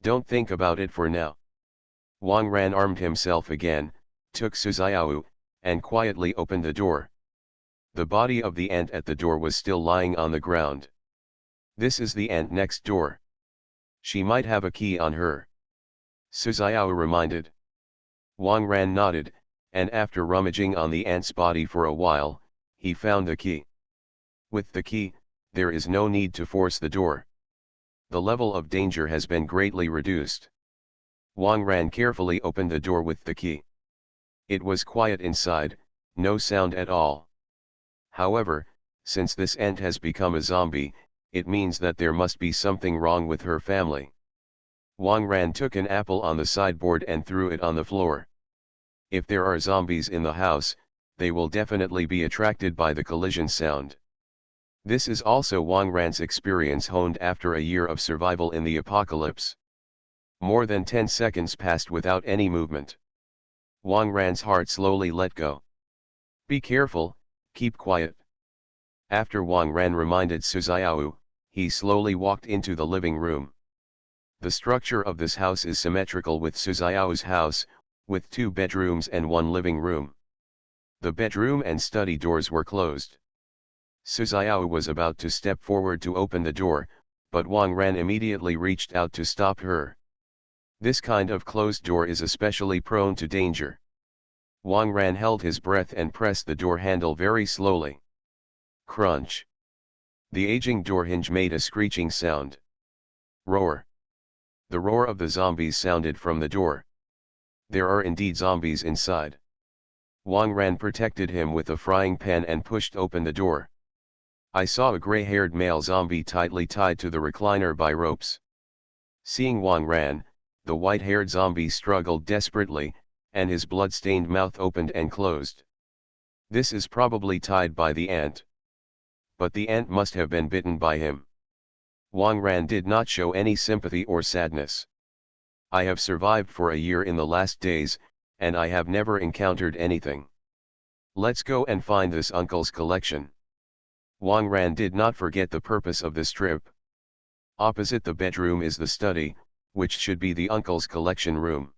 Speaker 1: Don't think about it for now. Wang Ran armed himself again, took Su Xiao, and quietly opened the door. The body of the ant at the door was still lying on the ground. This is the ant next door. She might have a key on her. Su Xiao reminded. Wang Ran nodded, and after rummaging on the ant's body for a while, he found the key. With the key, there is no need to force the door. The level of danger has been greatly reduced. Wang Ran carefully opened the door with the key. It was quiet inside, no sound at all. However, Since this ant has become a zombie, it means that there must be something wrong with her family. Wang Ran took an apple on the sideboard and threw it on the floor. If there are zombies in the house, they will definitely be attracted by the collision sound. This is also Wang Ran's experience honed after a year of survival in the apocalypse. More than 10 seconds passed without any movement. Wang Ran's heart slowly let go. Be careful, keep quiet. After Wang Ran reminded Su Xiao, he slowly walked into the living room. The structure of this house is symmetrical with Su Xiao's house, with 2 bedrooms and 1 living room. The bedroom and study doors were closed. Su Xiao was about to step forward to open the door, but Wang Ran immediately reached out to stop her. This kind of closed door is especially prone to danger. Wang Ran held his breath and pressed the door handle very slowly. Crunch. The aging door hinge made a screeching sound. Roar. The roar of the zombies sounded from the door. There are indeed zombies inside. Wang Ran protected him with a frying pan and pushed open the door. I saw a gray-haired male zombie tightly tied to the recliner by ropes. Seeing Wang Ran, the white-haired zombie struggled desperately, and his blood-stained mouth opened and closed. This is probably tied by the ant. But the ant must have been bitten by him. Wang Ran did not show any sympathy or sadness. I have survived for a year in the last days, and I have never encountered anything. Let's go and find this uncle's collection. Wang Ran did not forget the purpose of this trip. Opposite the bedroom is the study, which should be the uncle's collection room.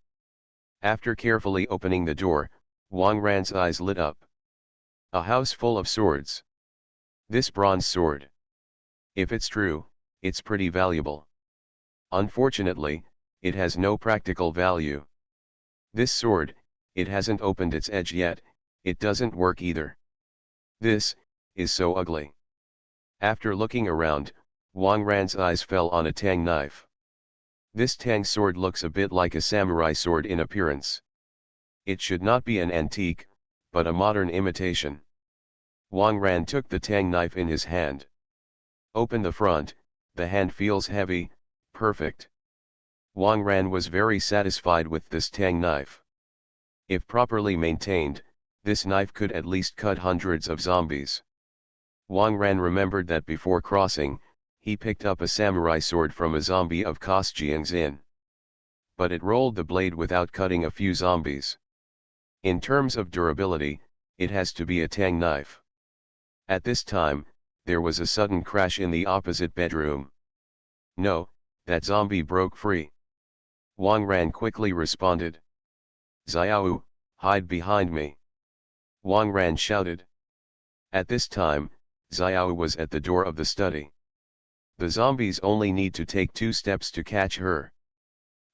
Speaker 1: After carefully opening the door, Wang Ran's eyes lit up. A house full of swords. This bronze sword. If it's true, it's pretty valuable. Unfortunately, it has no practical value. This sword, it hasn't opened its edge yet, it doesn't work either. This is so ugly. After looking around, Wang Ran's eyes fell on a tang knife. This tang sword looks a bit like a samurai sword in appearance. It should not be an antique, but a modern imitation. Wang Ran took the tang knife in his hand. Open the front, the hand feels heavy, perfect. Wang Ran was very satisfied with this tang knife. If properly maintained, this knife could at least cut hundreds of zombies. Wang Ran remembered that before crossing, he picked up a samurai sword from a zombie of Kostjiang's Inn. But it rolled the blade without cutting a few zombies. In terms of durability, it has to be a tang knife. At this time, there was a sudden crash in the opposite bedroom. No, that zombie broke free. Wang Ran quickly responded. Xiao, hide behind me. Wang Ran shouted. At this time, Xiao was at the door of the study. The zombies only need to take 2 steps to catch her.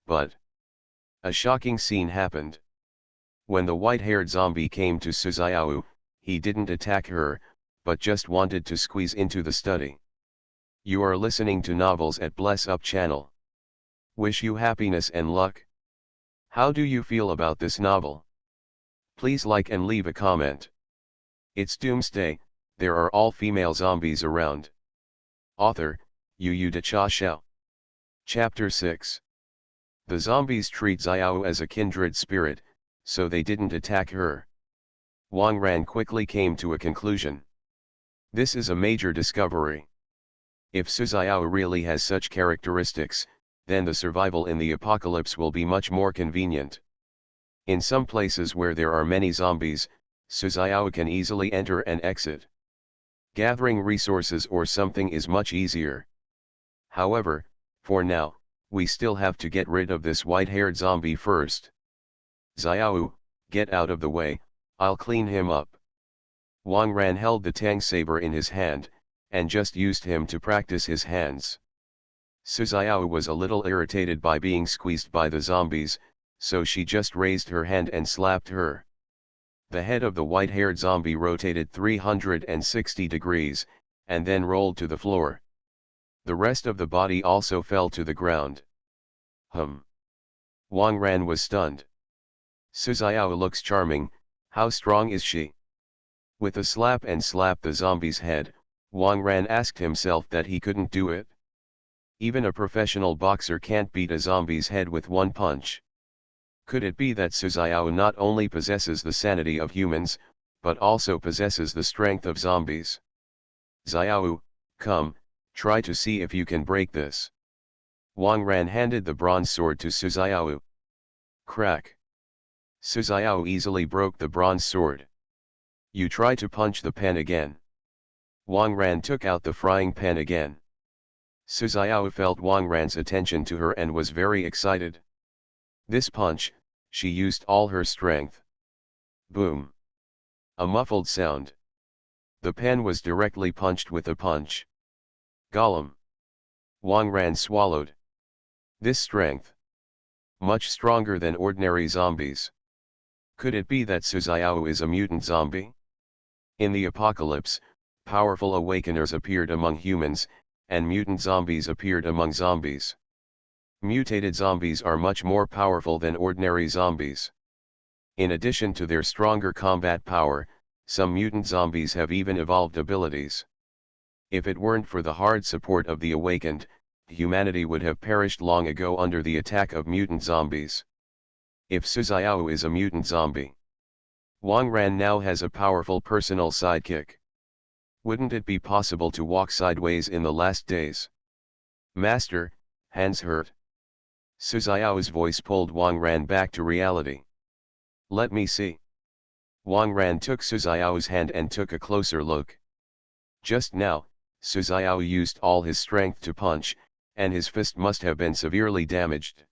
Speaker 1: But a shocking scene happened. When the white-haired zombie came to Su Xiao, he didn't attack her, but just wanted to squeeze into the study. You are listening to Novels at Bless Up channel. Wish you happiness and luck. How do you feel about this novel? Please like and leave a comment. It's Doomsday, there are all female zombies around. Author, Yu De Cha Xiao. Chapter 6. The zombies treat Xiao as a kindred spirit, so they didn't attack her. Wang Ran quickly came to a conclusion. This is a major discovery. If Su Xiao really has such characteristics, then the survival in the apocalypse will be much more convenient. In some places where there are many zombies, Su Xiao can easily enter and exit. Gathering resources or something is much easier. However, for now, we still have to get rid of this white-haired zombie first. Xiao, get out of the way, I'll clean him up. Wang Ran held the tang saber in his hand, and just used him to practice his hands. Su Xiao was a little irritated by being squeezed by the zombies, so she just raised her hand and slapped her. The head of the white-haired zombie rotated 360 degrees, and then rolled to the floor. The rest of the body also fell to the ground. Wang Ran was stunned. Su Xiao looks charming, how strong is she? With a slap the zombie's head, Wang Ran asked himself that he couldn't do it. Even a professional boxer can't beat a zombie's head with one punch. Could it be that Su Xiao not only possesses the sanity of humans, but also possesses the strength of zombies? Xiao, come, try to see if you can break this. Wang Ran handed the bronze sword to Su Xiao. Crack. Su Xiao easily broke the bronze sword. You try to punch the pen again. Wang Ran took out the frying pan again. Su Xiao felt Wang Ran's attention to her and was very excited. This punch, she used all her strength. Boom. A muffled sound. The pen was directly punched with a punch. Gollum. Wang Ran swallowed. This strength. Much stronger than ordinary zombies. Could it be that Su Xiao is a mutant zombie? In the apocalypse, powerful awakeners appeared among humans, and mutant zombies appeared among zombies. Mutated zombies are much more powerful than ordinary zombies. In addition to their stronger combat power, some mutant zombies have even evolved abilities. If it weren't for the hard support of the awakened, humanity would have perished long ago under the attack of mutant zombies. If Su Xiao is a mutant zombie, Wang Ran now has a powerful personal sidekick. Wouldn't it be possible to walk sideways in the last days? Master, hands hurt. Su Xiao's voice pulled Wang Ran back to reality. Let me see. Wang Ran took Su Xiao's hand and took a closer look. Just now, Su Xiao used all his strength to punch, and his fist must have been severely damaged.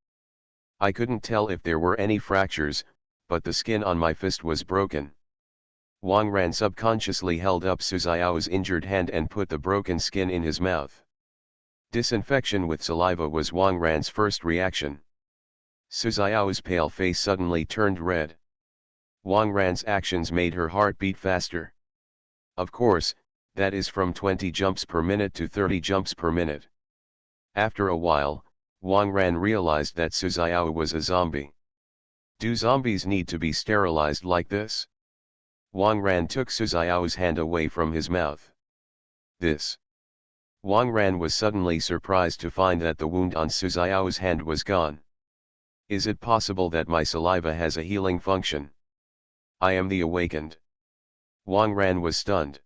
Speaker 1: I couldn't tell if there were any fractures, but the skin on my fist was broken. Wang Ran subconsciously held up Su Xiao's injured hand and put the broken skin in his mouth. Disinfection with saliva was Wang Ran's first reaction. Su Xiao's pale face suddenly turned red. Wang Ran's actions made her heart beat faster. Of course, that is from 20 jumps per minute to 30 jumps per minute. After a while, Wang Ran realized that Su Xiao was a zombie. Do zombies need to be sterilized like this? Wang Ran took Su Xiao's hand away from his mouth. This. Wang Ran was suddenly surprised to find that the wound on Su Xiao's hand was gone. Is it possible that my saliva has a healing function? I am the awakened. Wang Ran was stunned.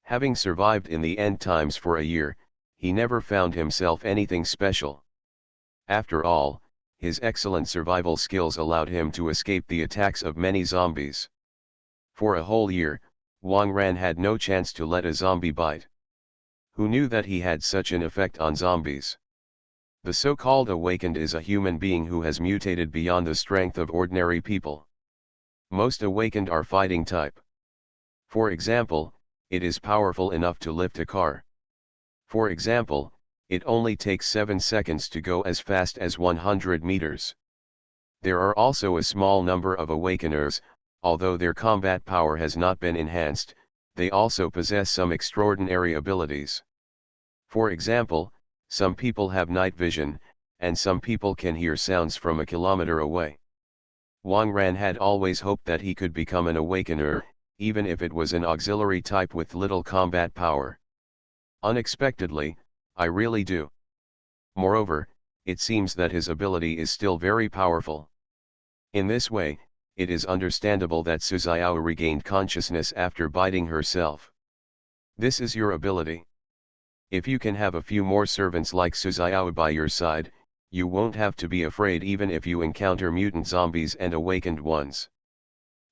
Speaker 1: Having survived in the end times for a year, he never found himself anything special. After all, his excellent survival skills allowed him to escape the attacks of many zombies. For a whole year, Wang Ran had no chance to let a zombie bite. Who knew that he had such an effect on zombies? The so-called awakened is a human being who has mutated beyond the strength of ordinary people. Most awakened are fighting type. For example, it is powerful enough to lift a car. For example, it only takes 7 seconds to go as fast as 100 meters. There are also a small number of awakeners. Although their combat power has not been enhanced, they also possess some extraordinary abilities. For example, some people have night vision, and some people can hear sounds from a kilometer away. Wang Ran had always hoped that he could become an awakener, even if it was an auxiliary type with little combat power. Unexpectedly, I really do. Moreover, it seems that his ability is still very powerful. In this way, it is understandable that Su Xiao regained consciousness after biting herself. This is your ability. If you can have a few more servants like Su Xiao by your side, you won't have to be afraid even if you encounter mutant zombies and awakened ones.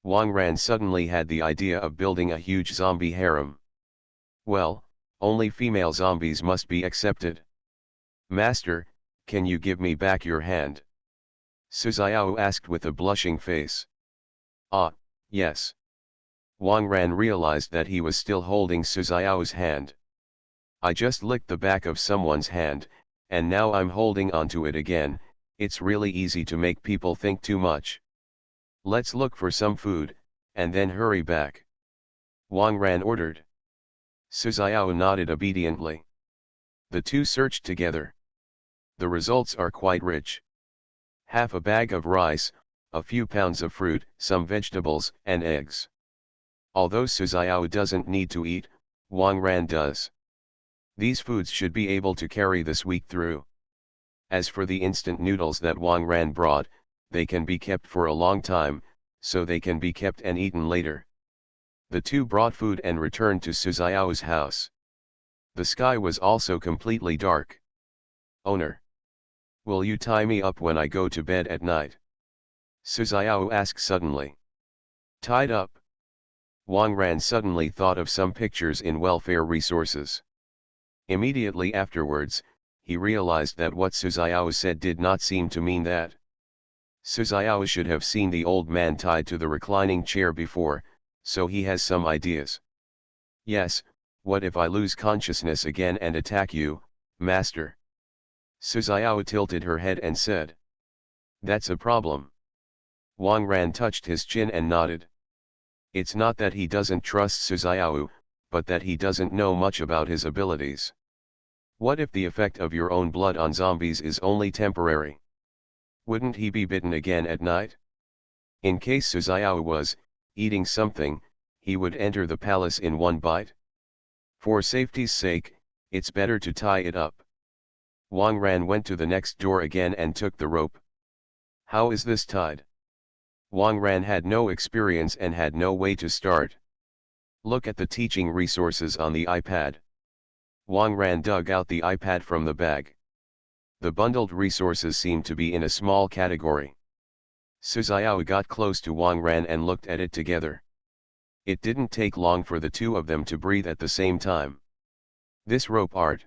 Speaker 1: Wang Ran suddenly had the idea of building a huge zombie harem. Well, only female zombies must be accepted. Master, can you give me back your hand? Su Xiao asked with a blushing face. Ah, yes. Wang Ran realized that he was still holding Su Xiao's hand. I just licked the back of someone's hand, and now I'm holding onto it again. It's really easy to make people think too much. Let's look for some food, and then hurry back. Wang Ran ordered. Su Xiao nodded obediently. The two searched together. The results are quite rich. Half a bag of rice, a few pounds of fruit, some vegetables, and eggs. Although Su Xiao doesn't need to eat, Wang Ran does. These foods should be able to carry this week through. As for the instant noodles that Wang Ran brought, they can be kept for a long time, so they can be kept and eaten later. The two brought food and returned to Su Xiao's house. The sky was also completely dark. "Owner, will you tie me up when I go to bed at night?" Su Xiao asked suddenly. "Tied up?" Wang Ran suddenly thought of some pictures in welfare resources. Immediately afterwards, he realized that what Su Xiao said did not seem to mean that. Su Xiao should have seen the old man tied to the reclining chair before, so he has some ideas. "Yes, what if I lose consciousness again and attack you, master?" Su Xiao tilted her head and said. "That's a problem." Wang Ran touched his chin and nodded. It's not that he doesn't trust Su Xiao, but that he doesn't know much about his abilities. What if the effect of your own blood on zombies is only temporary? Wouldn't he be bitten again at night? In case Su Xiao was eating something, he would enter the palace in one bite. For safety's sake, it's better to tie it up. Wang Ran went to the next door again and took the rope. "How is this tied?" Wang Ran had no experience and had no way to start. "Look at the teaching resources on the iPad." Wang Ran dug out the iPad from the bag. The bundled resources seemed to be in a small category. Su Xiao got close to Wang Ran and looked at it together. It didn't take long for the two of them to breathe at the same time. This rope art.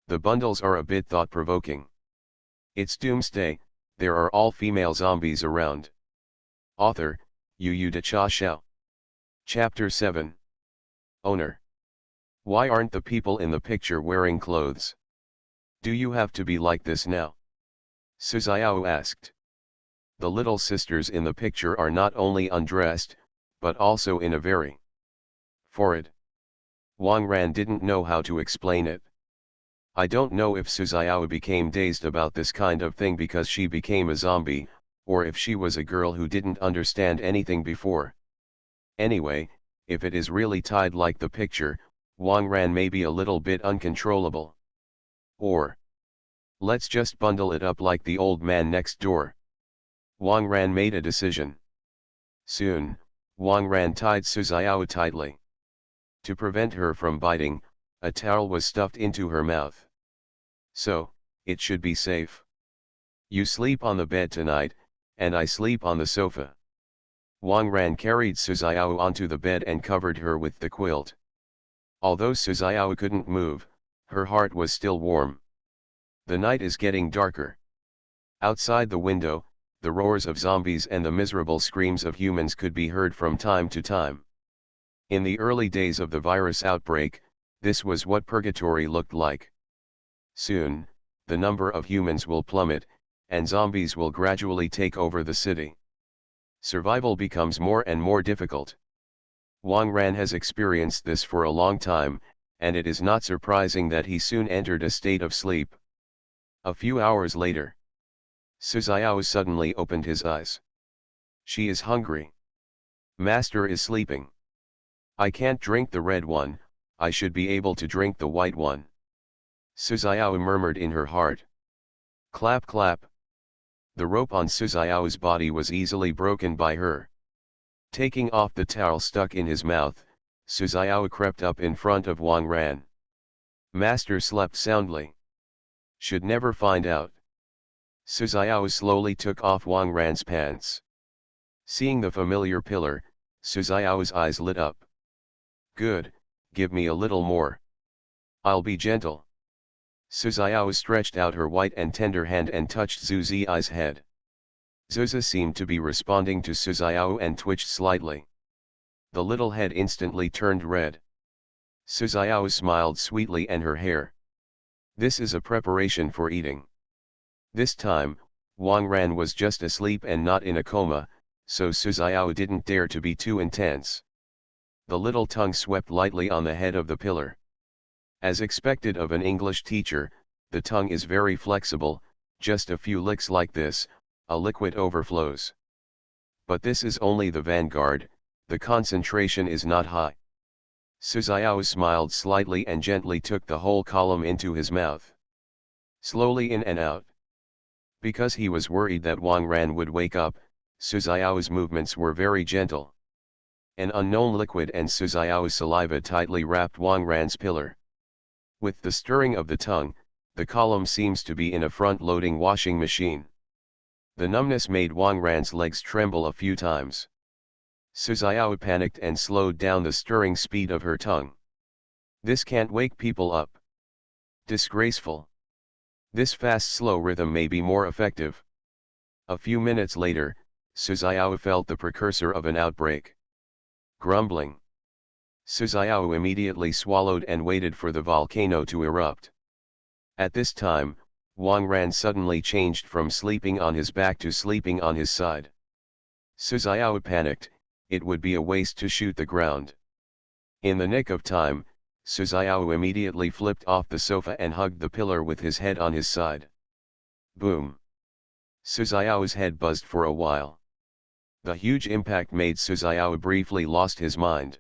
Speaker 1: The bundles are a bit thought-provoking. It's Doomsday, there are all female zombies around. Author, Yu De Cha Xiao. Chapter 7. Owner. Why aren't the people in the picture wearing clothes? Do you have to be like this now? Su Xiao asked. The little sisters in the picture are not only undressed, but also in a very forward. Wang Ran didn't know how to explain it. I don't know if Su Xiao became dazed about this kind of thing because she became a zombie, or if she was a girl who didn't understand anything before. Anyway, if it is really tied like the picture, Wang Ran may be a little bit uncontrollable. Or, let's just bundle it up like the old man next door. Wang Ran made a decision. Soon, Wang Ran tied Su Xiao tightly. To prevent her from biting, a towel was stuffed into her mouth. "So, it should be safe. You sleep on the bed tonight, and I sleep on the sofa." Wang Ran carried Su Xiao onto the bed and covered her with the quilt. Although Su Xiao couldn't move, her heart was still warm. The night is getting darker. Outside the window, the roars of zombies and the miserable screams of humans could be heard from time to time. In the early days of the virus outbreak, this was what purgatory looked like. Soon, the number of humans will plummet, and zombies will gradually take over the city. Survival becomes more and more difficult. Wang Ran has experienced this for a long time, and it is not surprising that he soon entered a state of sleep. A few hours later, Su Xiao suddenly opened his eyes. She is hungry. Master is sleeping. I can't drink the red one, I should be able to drink the white one. Su Xiao murmured in her heart. Clap clap. The rope on Su Xiao's body was easily broken by her. Taking off the towel stuck in his mouth, Su Xiao crept up in front of Wang Ran. Master slept soundly. Should never find out. Su Xiao slowly took off Wang Ran's pants. Seeing the familiar pillar, Su Xiao's eyes lit up. Good, give me a little more. I'll be gentle. Su Xiao stretched out her white and tender hand and touched Zhu Zi's head. Zhu seemed to be responding to Su Xiao and twitched slightly. The little head instantly turned red. Su Xiao smiled sweetly and her hair. This is a preparation for eating. This time, Wang Ran was just asleep and not in a coma, so Su Xiao didn't dare to be too intense. The little tongue swept lightly on the head of the pillar. As expected of an English teacher, the tongue is very flexible, just a few licks like this, a liquid overflows. But this is only the vanguard, the concentration is not high. Suzayawa smiled slightly and gently took the whole column into his mouth. Slowly in and out. Because he was worried that Wang Ran would wake up, Suzayawa's movements were very gentle. An unknown liquid and Suzayawa's saliva tightly wrapped Wang Ran's pillar. With the stirring of the tongue, the column seems to be in a front-loading washing machine. The numbness made Wang Ran's legs tremble a few times. Suzayawa panicked and slowed down the stirring speed of her tongue. This can't wake people up. Disgraceful. This fast-slow rhythm may be more effective. A few minutes later, Suzayawa felt the precursor of an outbreak. Grumbling. Suzayawa immediately swallowed and waited for the volcano to erupt. At this time, Wang Ran suddenly changed from sleeping on his back to sleeping on his side. Suzayawa panicked. It would be a waste to shoot the ground. In the nick of time, Suzayawa immediately flipped off the sofa and hugged the pillar with his head on his side. Boom! Suzayawa's head buzzed for a while. The huge impact made Suzayawa briefly lost his mind.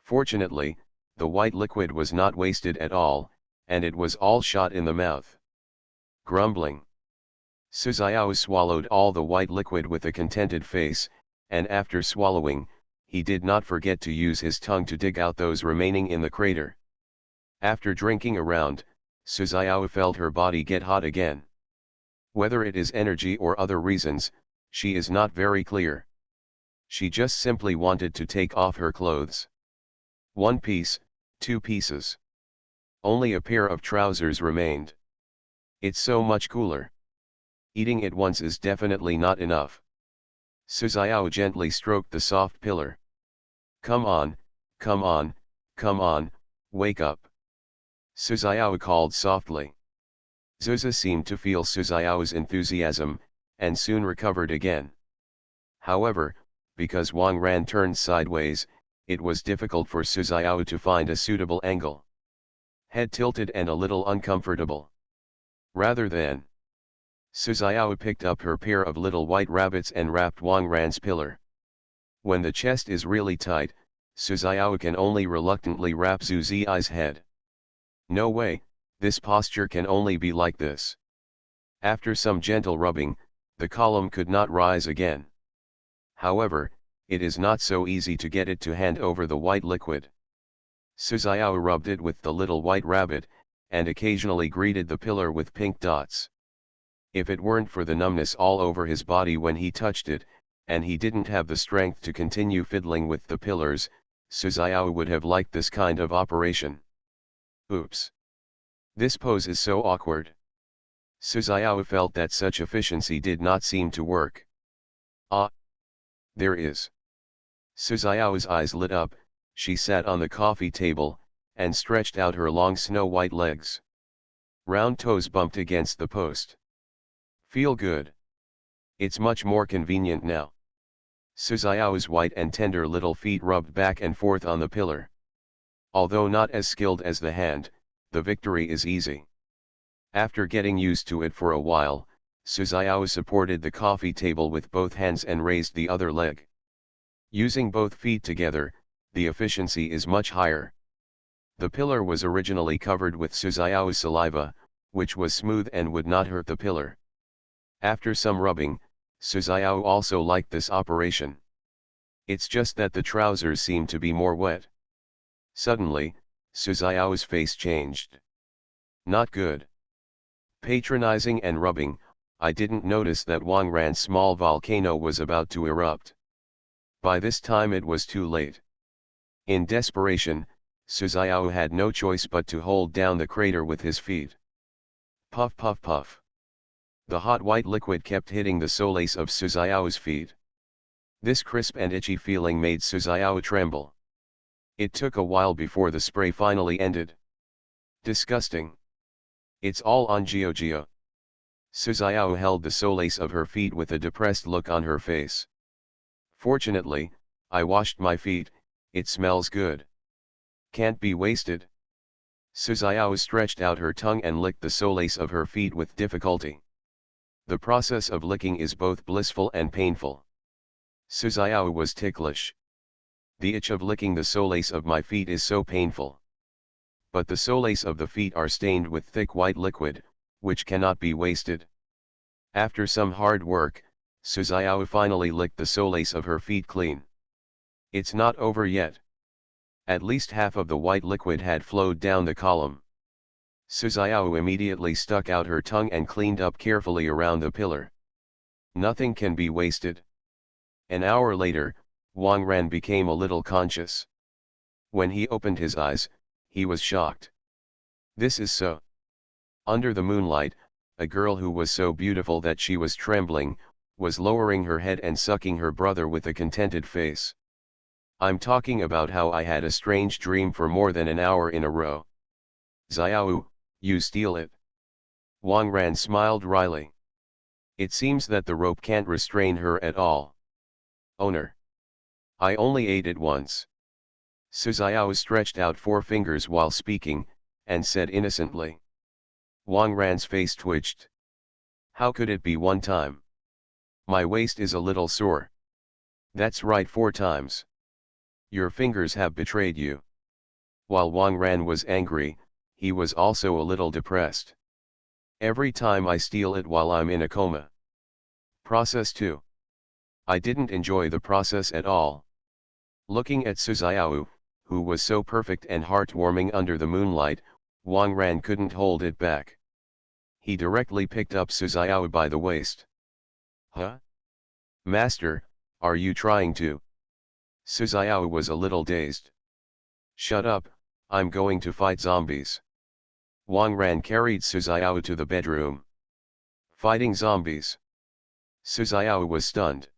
Speaker 1: Fortunately, the white liquid was not wasted at all, and it was all shot in the mouth. Grumbling. Suzayawa swallowed all the white liquid with a contented face, and after swallowing, he did not forget to use his tongue to dig out those remaining in the crater. After drinking around, Suzayawa felt her body get hot again. Whether it is energy or other reasons, she is not very clear. She just simply wanted to take off her clothes. 1 piece, 2 pieces. Only a pair of trousers remained. It's so much cooler. Eating it once is definitely not enough. Suzayawa gently stroked the soft pillar. Come on, come on, come on, wake up. Suzayawa called softly. Zuza seemed to feel Suzayawa's enthusiasm, and soon recovered again. However, because Wang Ran turned sideways, it was difficult for Suzayawa to find a suitable angle. Head tilted and a little uncomfortable. Rather than. Suzayawa picked up her pair of little white rabbits and wrapped Wang Ran's pillar. When the chest is really tight, Suzayawa can only reluctantly wrap Zhu Ziyi's head. No way, this posture can only be like this. After some gentle rubbing, the column could not rise again. However, it is not so easy to get it to hand over the white liquid. Suzayawa rubbed it with the little white rabbit, and occasionally greeted the pillar with pink dots. If it weren't for the numbness all over his body when he touched it, and he didn't have the strength to continue fiddling with the pillars, Suzayawa would have liked this kind of operation. Oops! This pose is so awkward. Suzayawa felt that such efficiency did not seem to work. Ah! There is. Suzayawa's eyes lit up, she sat on the coffee table, and stretched out her long snow-white legs. Round toes bumped against the post. Feel good. It's much more convenient now. Suzayawa's white and tender little feet rubbed back and forth on the pillar. Although not as skilled as the hand, the victory is easy. After getting used to it for a while, Suzayawa supported the coffee table with both hands and raised the other leg. Using both feet together, the efficiency is much higher. The pillar was originally covered with Suzayawa's saliva, which was smooth and would not hurt the pillar. After some rubbing, Suzayawa also liked this operation. It's just that the trousers seemed to be more wet. Suddenly, Suzayawa's face changed. Not good. Patronizing and rubbing, I didn't notice that Wang Ran's small volcano was about to erupt. By this time it was too late. In desperation, Suzayawa had no choice but to hold down the crater with his feet. Puff puff puff. The hot white liquid kept hitting the soles of Suzayawa's feet. This crisp and itchy feeling made Suzayawa tremble. It took a while before the spray finally ended. Disgusting. It's all on Gio. Suzayawa held the soles of her feet with a depressed look on her face. Fortunately, I washed my feet, it smells good. Can't be wasted. Suzayawa stretched out her tongue and licked the soles of her feet with difficulty. The process of licking is both blissful and painful. Suzayawa was ticklish. The itch of licking the soles of my feet is so painful. But the soles of the feet are stained with thick white liquid, which cannot be wasted. After some hard work, Suzuao finally licked the soles of her feet clean. It's not over yet. At least half of the white liquid had flowed down the column. Suzuao immediately stuck out her tongue and cleaned up carefully around the pillar. Nothing can be wasted. An hour later, Wang Ran became a little conscious. When he opened his eyes, he was shocked. This is so. Under the moonlight, a girl who was so beautiful that she was trembling, was lowering her head and sucking her brother with a contented face. I'm talking about how I had a strange dream for more than an hour in a row. Xiao, you steal it. Wang Ran smiled wryly. It seems that the rope can't restrain her at all. Owner. I only ate it once. Suzuao stretched out 4 fingers while speaking, and said innocently. Wang Ran's face twitched. How could it be one time? My waist is a little sore. That's right, 4 times. Your fingers have betrayed you. While Wang Ran was angry, he was also a little depressed. Every time I steal it while I'm in a coma. Process 2. I didn't enjoy the process at all. Looking at Suzuao, who was so perfect and heartwarming under the moonlight, Wang Ran couldn't hold it back. He directly picked up Suzuao by the waist. Huh? Master, are you trying to? Suzuao was a little dazed. Shut up, I'm going to fight zombies. Wang Ran carried Suzuao to the bedroom. Fighting zombies. Suzuao was stunned.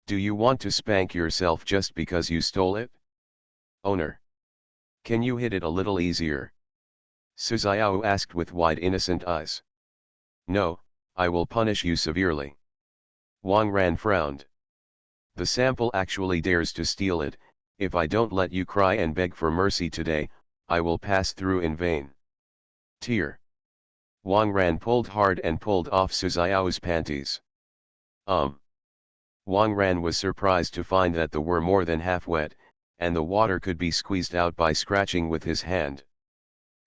Speaker 1: Do you want to spank yourself just because you stole it? Owner. Can you hit it a little easier? Suzuao asked with wide innocent eyes. No, I will punish you severely. Wang Ran frowned. The sample actually dares to steal it. If I don't let you cry and beg for mercy today, I will pass through in vain. Tear. Wang Ran pulled hard and pulled off Suzuao's panties. Wang Ran was surprised to find that they were more than half wet, and the water could be squeezed out by scratching with his hand.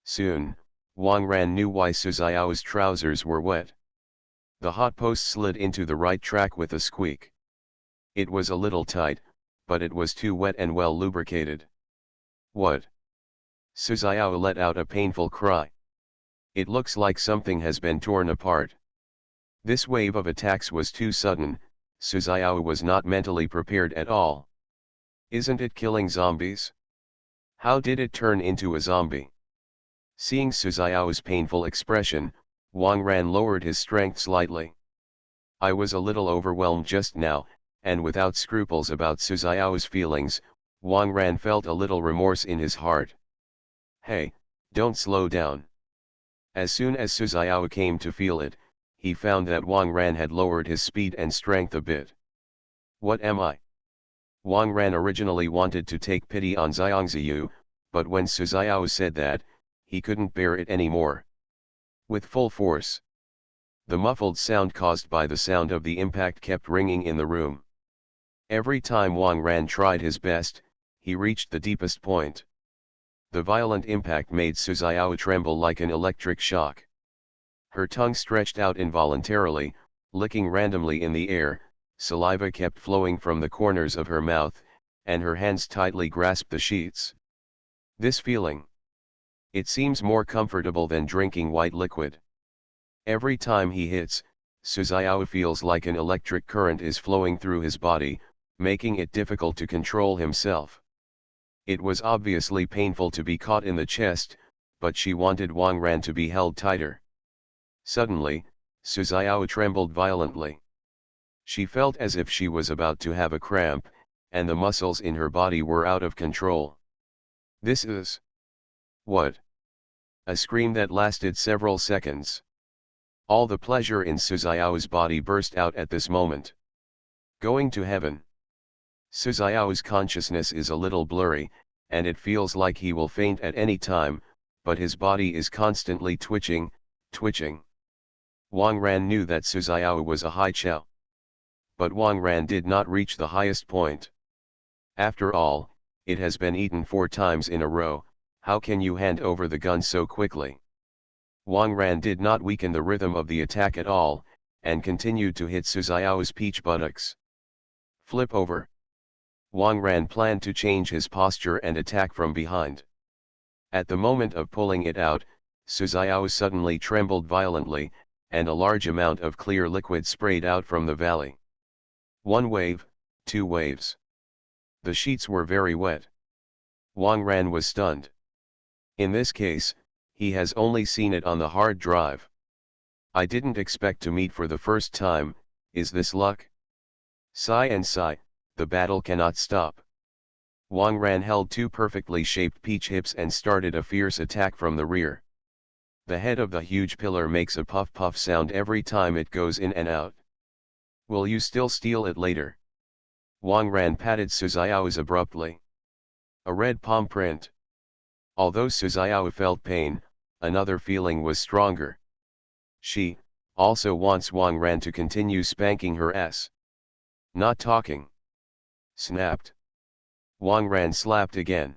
Speaker 1: Soon, Wang Ran knew why Suzuao's trousers were wet. The hot post slid into the right track with a squeak. It was a little tight, but it was too wet and well lubricated. What? Suzuao let out a painful cry. It looks like something has been torn apart. This wave of attacks was too sudden. Suzuao was not mentally prepared at all. Isn't it killing zombies? How did it turn into a zombie? Seeing Suzuao's painful expression, Wang Ran lowered his strength slightly. I was a little overwhelmed just now, and without scruples about Suzuao's feelings, Wang Ran felt a little remorse in his heart. Hey, don't slow down. As soon as Suzuao came to feel it, he found that Wang Ran had lowered his speed and strength a bit. What am I? Wang Ran originally wanted to take pity on Xiangziyu, but when Suzuao said that, he couldn't bear it anymore. With full force. The muffled sound caused by the sound of the impact kept ringing in the room. Every time Wang Ran tried his best, he reached the deepest point. The violent impact made Suzuao tremble like an electric shock. Her tongue stretched out involuntarily, licking randomly in the air, saliva kept flowing from the corners of her mouth, and her hands tightly grasped the sheets. This feeling. It seems more comfortable than drinking white liquid. Every time he hits, Suzuao feels like an electric current is flowing through his body, making it difficult to control himself. It was obviously painful to be caught in the chest, but she wanted Wang Ran to be held tighter. Suddenly, Suzuao trembled violently. She felt as if she was about to have a cramp, and the muscles in her body were out of control. This is... what? A scream that lasted several seconds. All the pleasure in Suzuao's body burst out at this moment. Going to heaven. Suzuao's consciousness is a little blurry, and it feels like he will faint at any time, but his body is constantly twitching. Wang Ran knew that Suzuao was a high Chao. But Wang Ran did not reach the highest point. After all, it has been eaten 4 times in a row, how can you hand over the gun so quickly? Wang Ran did not weaken the rhythm of the attack at all, and continued to hit Suzayao's peach buttocks. Flip over. Wang Ran planned to change his posture and attack from behind. At the moment of pulling it out, Suzayao suddenly trembled violently, and a large amount of clear liquid sprayed out from the valley. 1 wave, 2 waves. The sheets were very wet. Wang Ran was stunned. In this case, he has only seen it on the hard drive. I didn't expect to meet for the first time, is this luck? Sigh and sigh, the battle cannot stop. Wang Ran held 2 perfectly shaped peach hips and started a fierce attack from the rear. The head of the huge pillar makes a puff-puff sound every time it goes in and out. Will you still steal it later? Wang Ran patted Suzayao's abruptly. A red palm print. Although Suzayao felt pain, another feeling was stronger. She, also wants Wang Ran to continue spanking her ass. Not talking. Snapped. Wang Ran slapped again.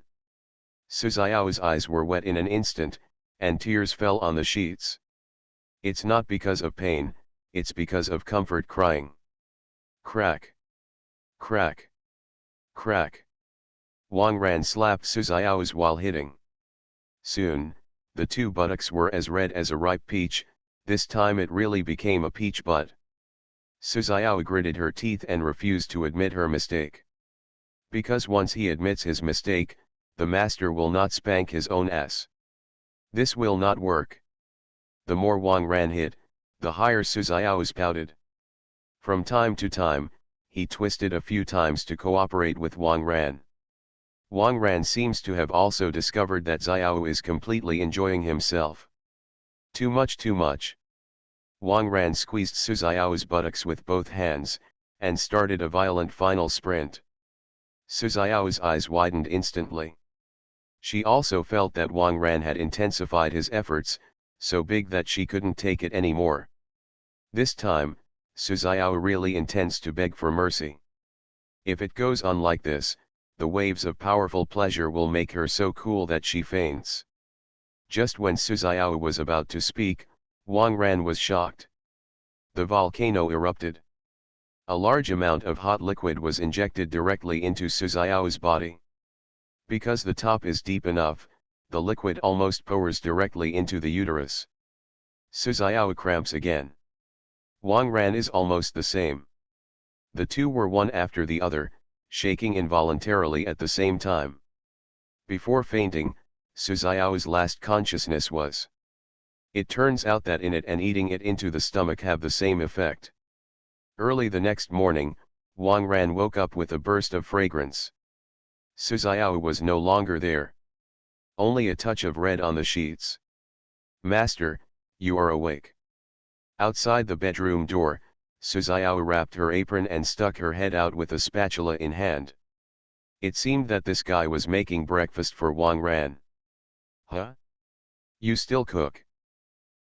Speaker 1: Suzayao's eyes were wet in an instant, and tears fell on the sheets. It's not because of pain, it's because of comfort crying. Crack. Crack. Crack. Wang Ran slapped Suzayao's while hitting. Soon, the 2 buttocks were as red as a ripe peach, this time it really became a peach butt. Suzayao gritted her teeth and refused to admit her mistake. Because once he admits his mistake, the master will not spank his own ass. This will not work. The more Wang Ran hit, the higher Suzayao pouted. From time to time, he twisted a few times to cooperate with Wang Ran. Wang Ran seems to have also discovered that Xiao is completely enjoying himself. Too much, too much. Wang Ran squeezed Suzayao's buttocks with both hands, and started a violent final sprint. Suzayao's eyes widened instantly. She also felt that Wang Ran had intensified his efforts, so big that she couldn't take it anymore. This time, Suzayao really intends to beg for mercy. If it goes on like this, the waves of powerful pleasure will make her so cool that she faints. Just when Suzayao was about to speak, Wang Ran was shocked. The volcano erupted. A large amount of hot liquid was injected directly into Suzayao's body. Because the top is deep enough, the liquid almost pours directly into the uterus. Suzayao cramps again. Wang Ran is almost the same. The 2 were one after the other, shaking involuntarily at the same time. Before fainting, Suzayao's last consciousness was. It turns out that in it and eating it into the stomach have the same effect. Early the next morning, Wang Ran woke up with a burst of fragrance. Suzayao was no longer there. Only a touch of red on the sheets. Master, you are awake. Outside the bedroom door, Suzayao wrapped her apron and stuck her head out with a spatula in hand. It seemed that this guy was making breakfast for Wang Ran. Huh? You still cook?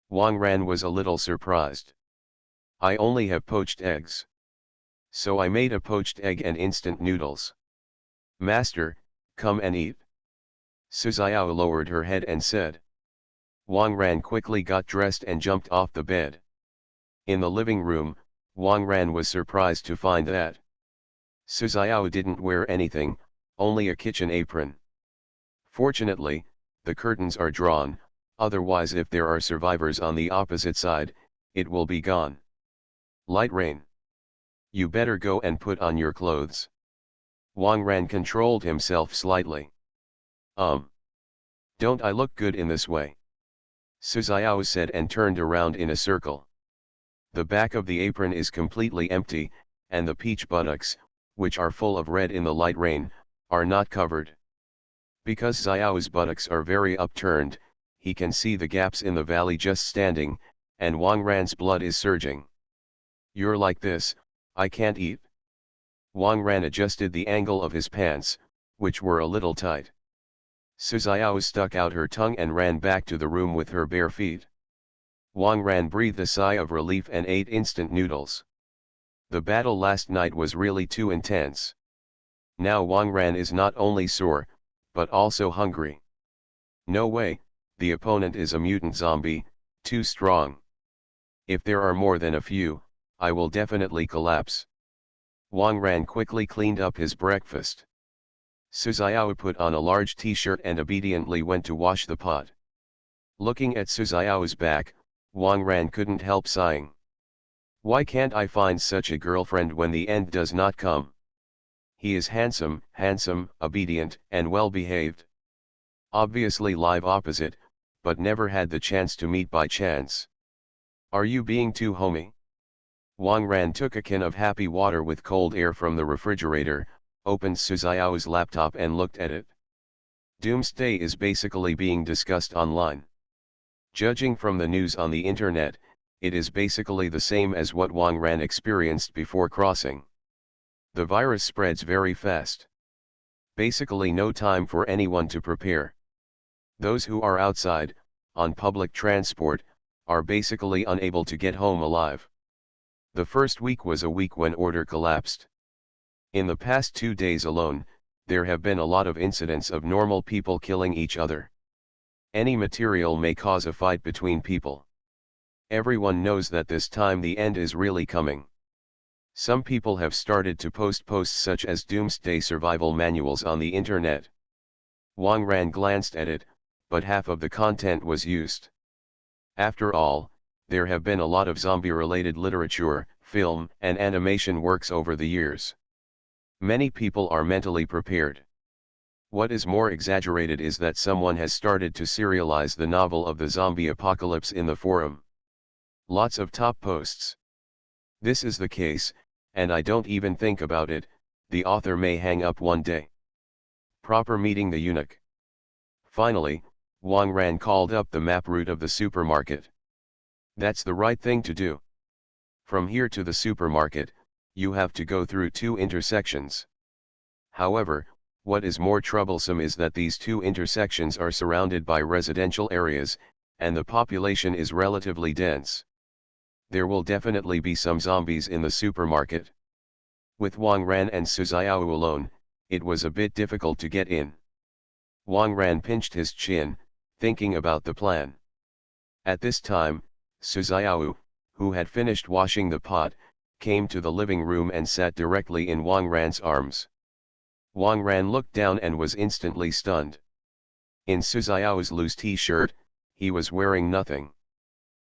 Speaker 1: Wang Ran was a little surprised. I only have poached eggs. So I made a poached egg and instant noodles. Master, come and eat. Suzayao lowered her head and said. Wang Ran quickly got dressed and jumped off the bed. In the living room, Wang Ran was surprised to find that Suzayao didn't wear anything, only a kitchen apron. Fortunately, the curtains are drawn, otherwise if there are survivors on the opposite side, it will be gone. Light rain. You better go and put on your clothes. Wang Ran controlled himself slightly. Don't I look good in this way? Suzayao said and turned around in a circle. The back of the apron is completely empty, and the peach buttocks, which are full of red in the light rain, are not covered. Because Xiao's buttocks are very upturned, he can see the gaps in the valley just standing, and Wang Ran's blood is surging. You're like this, I can't eat. Wang Ran adjusted the angle of his pants, which were a little tight. Suzayao stuck out her tongue and ran back to the room with her bare feet. Wang Ran breathed a sigh of relief and ate instant noodles. The battle last night was really too intense. Now Wang Ran is not only sore, but also hungry. No way, the opponent is a mutant zombie, too strong. If there are more than a few, I will definitely collapse. Wang Ran quickly cleaned up his breakfast. Su Xiao put on a large t-shirt and obediently went to wash the pot. Looking at Su Xiao's back, Wang Ran couldn't help sighing. Why can't I find such a girlfriend when the end does not come? He is handsome, obedient, and well-behaved. Obviously live opposite, but never had the chance to meet by chance. Are you being too homey? Wang Ran took a can of happy water with cold air from the refrigerator, opened Su Xiao's laptop and looked at it. Doomsday is basically being discussed online. Judging from the news on the internet, it is basically the same as what Wang Ran experienced before crossing. The virus spreads very fast. Basically no time for anyone to prepare. Those who are outside, on public transport, are basically unable to get home alive. The first week was a week when order collapsed. In the past 2 days alone, there have been a lot of incidents of normal people killing each other. Any material may cause a fight between people. Everyone knows that this time the end is really coming. Some people have started to post posts such as Doomsday survival manuals on the internet. Wang Ran glanced at it, but half of the content was used. After all, there have been a lot of zombie-related literature, film, and animation works over the years. Many people are mentally prepared. What is more exaggerated is that someone has started to serialize the novel of the zombie apocalypse in the forum. Lots of top posts. This is the case, and I don't even think about it, the author may hang up one day. Proper meeting the eunuch. Finally, Wang Ran called up the map route of the supermarket. That's the right thing to do. From here to the supermarket, you have to go through 2 intersections. However, what is more troublesome is that these 2 intersections are surrounded by residential areas, and the population is relatively dense. There will definitely be some zombies in the supermarket. With Wang Ran and Su Xiao alone, it was a bit difficult to get in. Wang Ran pinched his chin, thinking about the plan. At this time, Su Xiao, who had finished washing the pot, came to the living room and sat directly in Wang Ran's arms. Wang Ran looked down and was instantly stunned. In Su Xiao's loose t-shirt, he was wearing nothing.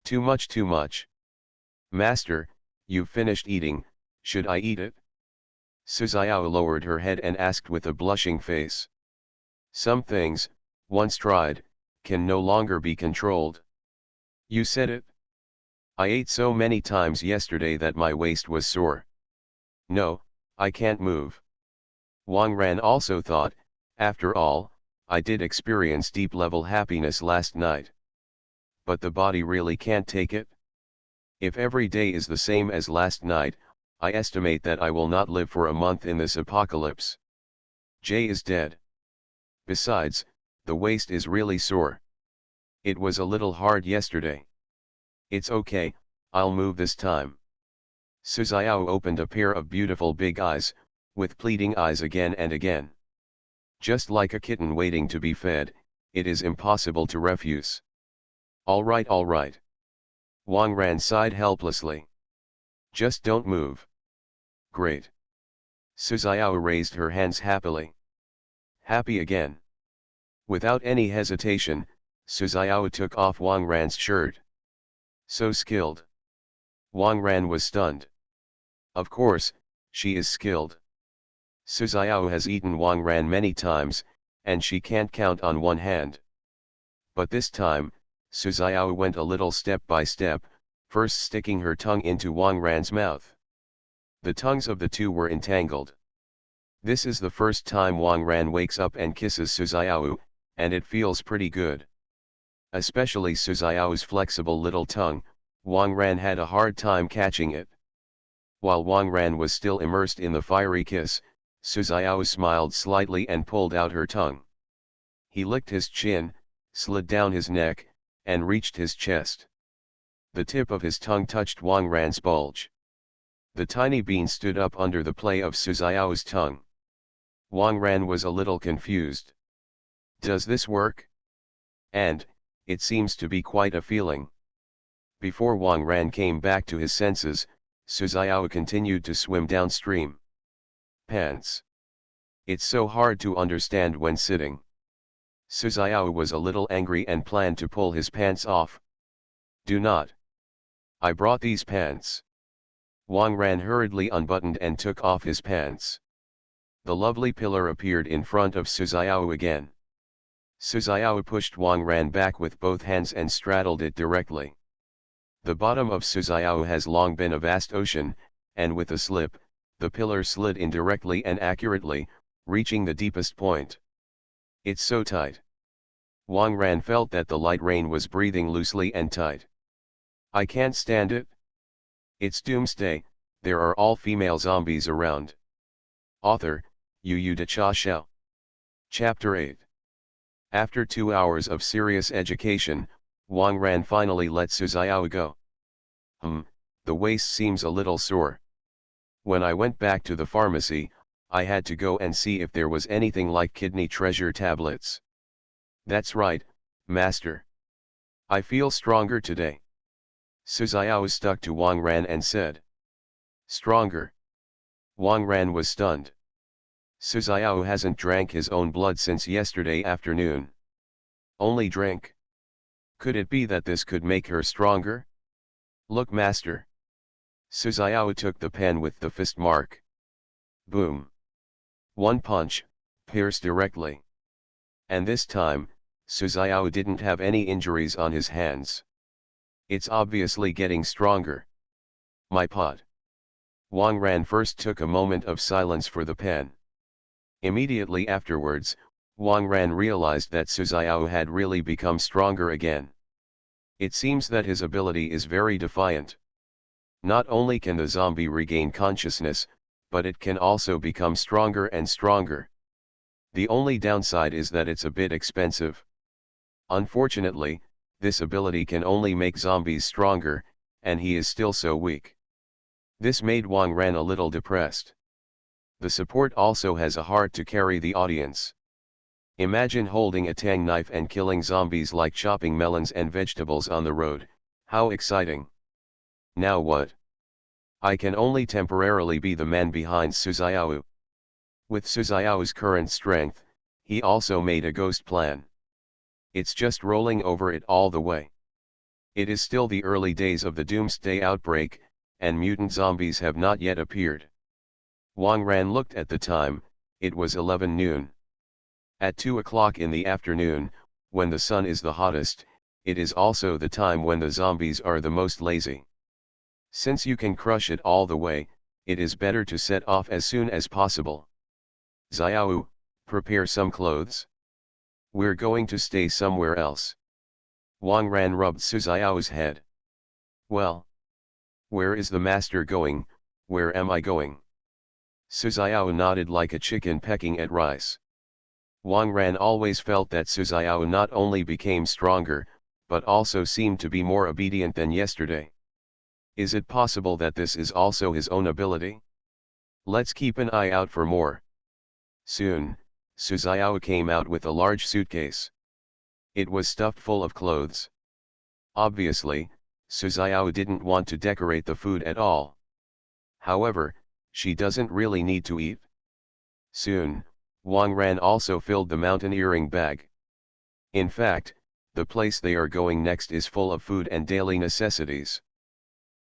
Speaker 1: Too much. Master, you've finished eating, should I eat it? Su Xiao lowered her head and asked with a blushing face. Some things, once tried, can no longer be controlled. You said it? I ate so many times yesterday that my waist was sore. No, I can't move. Wang Ran also thought, after all, I did experience deep-level happiness last night. But the body really can't take it? If every day is the same as last night, I estimate that I will not live for a month in this apocalypse. Jay is dead. Besides, the waist is really sore. It was a little hard yesterday. It's okay, I'll move this time. Su Xiao opened a pair of beautiful big eyes, with pleading eyes again and again. Just like a kitten waiting to be fed, it is impossible to refuse. All right. Wang Ran sighed helplessly. Just don't move. Great. Su Xiao raised her hands happily. Happy again. Without any hesitation, Su Xiao took off Wang Ran's shirt. So skilled. Wang Ran was stunned. Of course, she is skilled. Su Xiao has eaten Wang Ran many times, and she can't count on one hand. But this time, Su Xiao went a little step by step, first sticking her tongue into Wang Ran's mouth. The tongues of the two were entangled. This is the first time Wang Ran wakes up and kisses Su Xiao, and it feels pretty good. Especially Su Xiao's flexible little tongue, Wang Ran had a hard time catching it. While Wang Ran was still immersed in the fiery kiss, Su Xiao smiled slightly and pulled out her tongue. He licked his chin, slid down his neck, and reached his chest. The tip of his tongue touched Wang Ran's bulge. The tiny bean stood up under the play of Su Xiao's tongue. Wang Ran was a little confused. Does this work? And, it seems to be quite a feeling. Before Wang Ran came back to his senses, Su Xiao continued to swim downstream. Pants. It's so hard to understand when sitting. Su Xiao was a little angry and planned to pull his pants off. Do not. I brought these pants. Wang Ran hurriedly unbuttoned and took off his pants. The lovely pillar appeared in front of Su Xiao again. Su Xiao pushed Wang Ran back with both hands and straddled it directly. The bottom of Su Xiao has long been a vast ocean, and with a slip, the pillar slid in directly and accurately, reaching the deepest point. It's so tight. Wang Ran felt that the light rain was breathing loosely and tight. I can't stand it. It's Doomsday, there are all female zombies around. Author, Yu De Cha Xiao. Chapter 8. After 2 hours of serious education, Wang Ran finally let Su Xiao go. The waist seems a little sore. When I went back to the pharmacy, I had to go and see if there was anything like kidney treasure tablets. That's right, master. I feel stronger today. Su Xiao stuck to Wang Ran and said. Stronger. Wang Ran was stunned. Su Xiao hasn't drank his own blood since yesterday afternoon. Only drink. Could it be that this could make her stronger? Look, master. Su Xiao took the pen with the fist mark. Boom. One punch, pierced directly. And this time, Su Xiao didn't have any injuries on his hands. It's obviously getting stronger. My pot. Wang Ran first took a moment of silence for the pen. Immediately afterwards, Wang Ran realized that Su Xiao had really become stronger again. It seems that his ability is very defiant. Not only can the zombie regain consciousness, but it can also become stronger and stronger. The only downside is that it's a bit expensive. Unfortunately, this ability can only make zombies stronger, and he is still so weak. This made Wang Ran a little depressed. The support also has a heart to carry the audience. Imagine holding a tang knife and killing zombies like chopping melons and vegetables on the road, how exciting. Now what? I can only temporarily be the man behind Su Xiao. With Su Xiao's current strength, he also made a ghost plan. It's just rolling over it all the way. It is still the early days of the Doomsday outbreak, and mutant zombies have not yet appeared. Wang Ran looked at the time, it was 11 noon. At 2 o'clock in the afternoon, when the sun is the hottest, it is also the time when the zombies are the most lazy. Since you can crush it all the way, it is better to set off as soon as possible. Xiao, prepare some clothes. We're going to stay somewhere else. Wang Ran rubbed Su Xiao's head. Well. Where is the master going, where am I going? Su Xiao nodded like a chicken pecking at rice. Wang Ran always felt that Su Xiao not only became stronger, but also seemed to be more obedient than yesterday. Is it possible that this is also his own ability? Let's keep an eye out for more. Soon, Su Xiao came out with a large suitcase. It was stuffed full of clothes. Obviously, Su Xiao didn't want to decorate the food at all. However, she doesn't really need to eat. Soon, Wang Ran also filled the mountaineering bag. In fact, the place they are going next is full of food and daily necessities.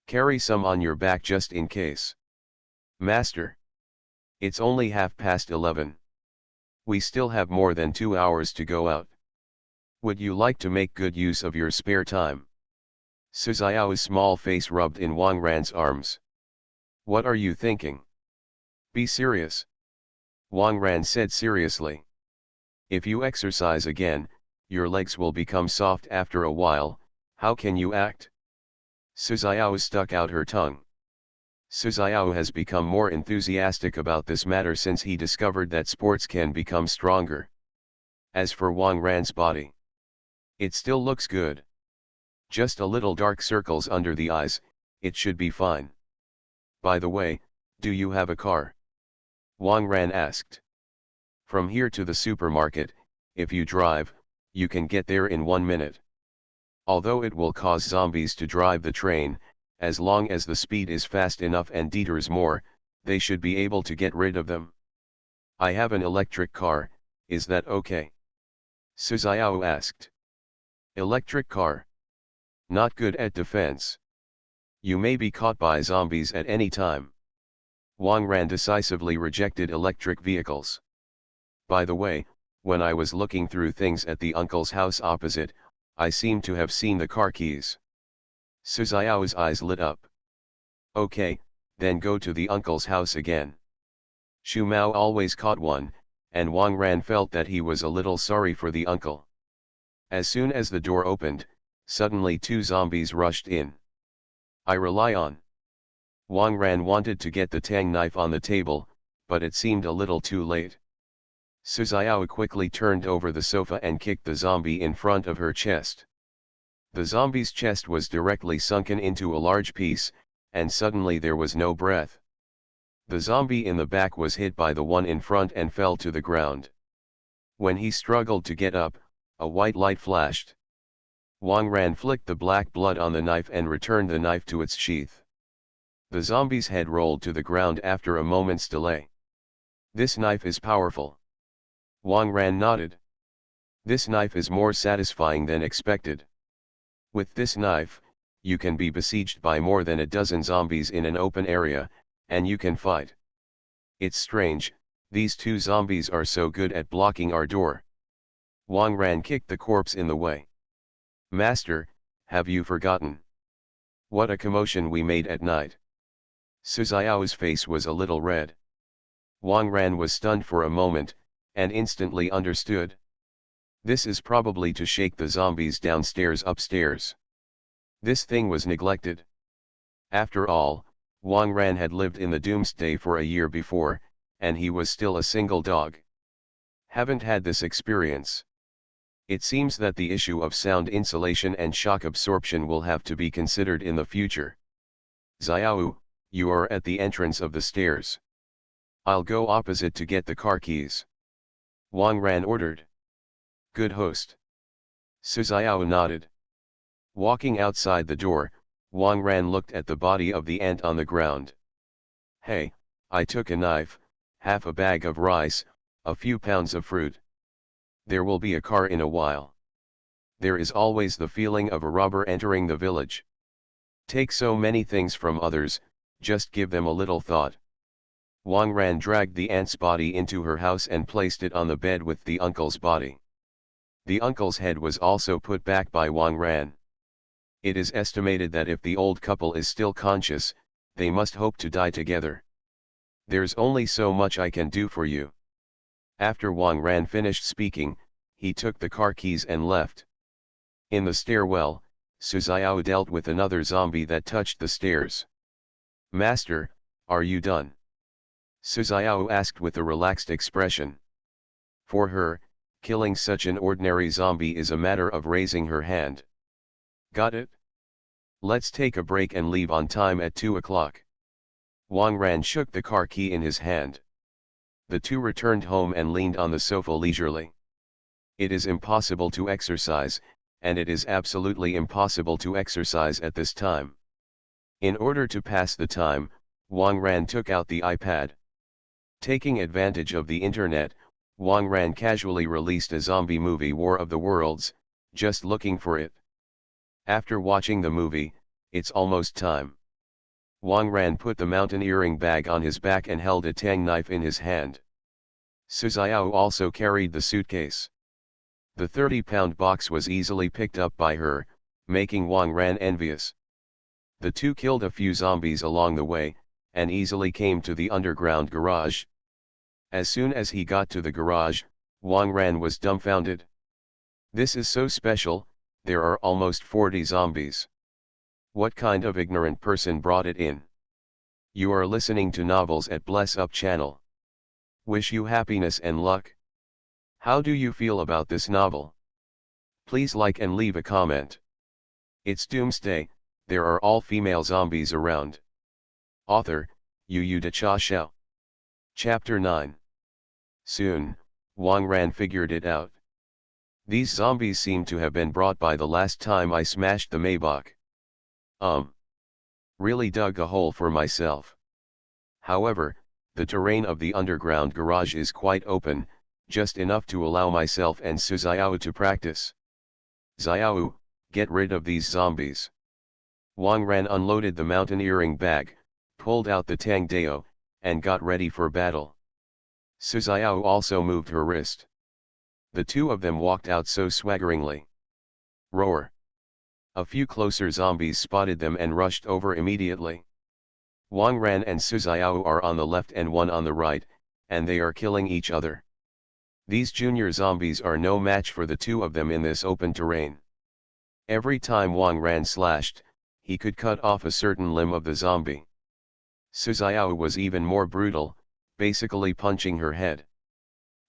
Speaker 1: Carry some on your back just in case. Master. It's only 11:30. We still have more than 2 hours to go out. Would you like to make good use of your spare time? Su Xiao's small face rubbed in Wang Ran's arms. What are you thinking? Be serious. Wang Ran said seriously. If you exercise again, your legs will become soft after a while, how can you act? Su Xiao stuck out her tongue. Su Xiao has become more enthusiastic about this matter since he discovered that sports can become stronger. As for Wang Ran's body, it still looks good. Just a little dark circles under the eyes, it should be fine. By the way, do you have a car? Wang Ran asked. From here to the supermarket, if you drive, you can get there in 1 minute. Although it will cause zombies to drive the train, as long as the speed is fast enough and deters more, they should be able to get rid of them. I have an electric car, is that okay? Suzuao asked. Electric car? Not good at defense. You may be caught by zombies at any time. Wang Ran decisively rejected electric vehicles. By the way, when I was looking through things at the uncle's house opposite, I seem to have seen the car keys. Suzuao's eyes lit up. Okay, then go to the uncle's house again. Xu Mao always caught one, and Wang Ran felt that he was a little sorry for the uncle. As soon as the door opened, suddenly 2 zombies rushed in. I rely on. Wang Ran wanted to get the tang knife on the table, but it seemed a little too late. Suzuao quickly turned over the sofa and kicked the zombie in front of her chest. The zombie's chest was directly sunken into a large piece, and suddenly there was no breath. The zombie in the back was hit by the one in front and fell to the ground. When he struggled to get up, a white light flashed. Wang Ran flicked the black blood on the knife and returned the knife to its sheath. The zombie's head rolled to the ground after a moment's delay. This knife is powerful. Wang Ran nodded. This knife is more satisfying than expected. With this knife, you can be besieged by more than a dozen zombies in an open area, and you can fight. It's strange, these 2 zombies are so good at blocking our door. Wang Ran kicked the corpse in the way. Master, have you forgotten? What a commotion we made at night. Suzuao's face was a little red. Wang Ran was stunned for a moment, and instantly understood. This is probably to shake the zombies downstairs upstairs. This thing was neglected. After all, Wang Ran had lived in the Doomsday for a year before, and he was still a single dog. Haven't had this experience. It seems that the issue of sound insulation and shock absorption will have to be considered in the future. Xiao, you are at the entrance of the stairs. I'll go opposite to get the car keys. Wang Ran ordered. Good host. Suzuao nodded. Walking outside the door, Wang Ran looked at the body of the ant on the ground. Hey, I took a knife, half a bag of rice, a few pounds of fruit. There will be a car in a while. There is always the feeling of a robber entering the village. Take so many things from others, just give them a little thought. Wang Ran dragged the ant's body into her house and placed it on the bed with the uncle's body. The uncle's head was also put back by Wang Ran. It is estimated that if the old couple is still conscious, they must hope to die together. There's only so much I can do for you. After Wang Ran finished speaking, he took the car keys and left. In the stairwell, Suzuao dealt with another zombie that touched the stairs. Master, are you done? Suzuao asked with a relaxed expression. For her, killing such an ordinary zombie is a matter of raising her hand. Got it? Let's take a break and leave on time at 2 o'clock. Wang Ran shook the car key in his hand. The 2 returned home and leaned on the sofa leisurely. It is impossible to exercise, and it is absolutely impossible to exercise at this time. In order to pass the time, Wang Ran took out the iPad. Taking advantage of the internet, Wang Ran casually released a zombie movie, War of the Worlds, just looking for it. After watching the movie, it's almost time. Wang Ran put the mountaineering bag on his back and held a tang knife in his hand. Suzuao also carried the suitcase. The 30-pound box was easily picked up by her, making Wang Ran envious. The 2 killed a few zombies along the way, and easily came to the underground garage. As soon as he got to the garage, Wang Ran was dumbfounded. This is so special, there are almost 40 zombies. What kind of ignorant person brought it in? You are listening to Novels at Bless Up channel. Wish you happiness and luck. How do you feel about this novel? Please like and leave a comment. It's Doomsday, there are all female zombies around. Author, Yu Da Cha Xiao. Chapter 9. Soon, Wang Ran figured it out. These zombies seem to have been brought by the last time I smashed the Maybach. Really dug a hole for myself. However, the terrain of the underground garage is quite open, just enough to allow myself and Su Xiao to practice. Xiao, get rid of these zombies. Wang Ran unloaded the mountaineering bag, pulled out the Tang Dao, and got ready for battle. Su Xiao also moved her wrist. The two of them walked out so swaggeringly. Roar! A few closer zombies spotted them and rushed over immediately. Wang Ran and Su Xiao are on the left and one on the right, and they are killing each other. These junior zombies are no match for the two of them in this open terrain. Every time Wang Ran slashed, he could cut off a certain limb of the zombie. Su Xiao was even more brutal, basically punching her head.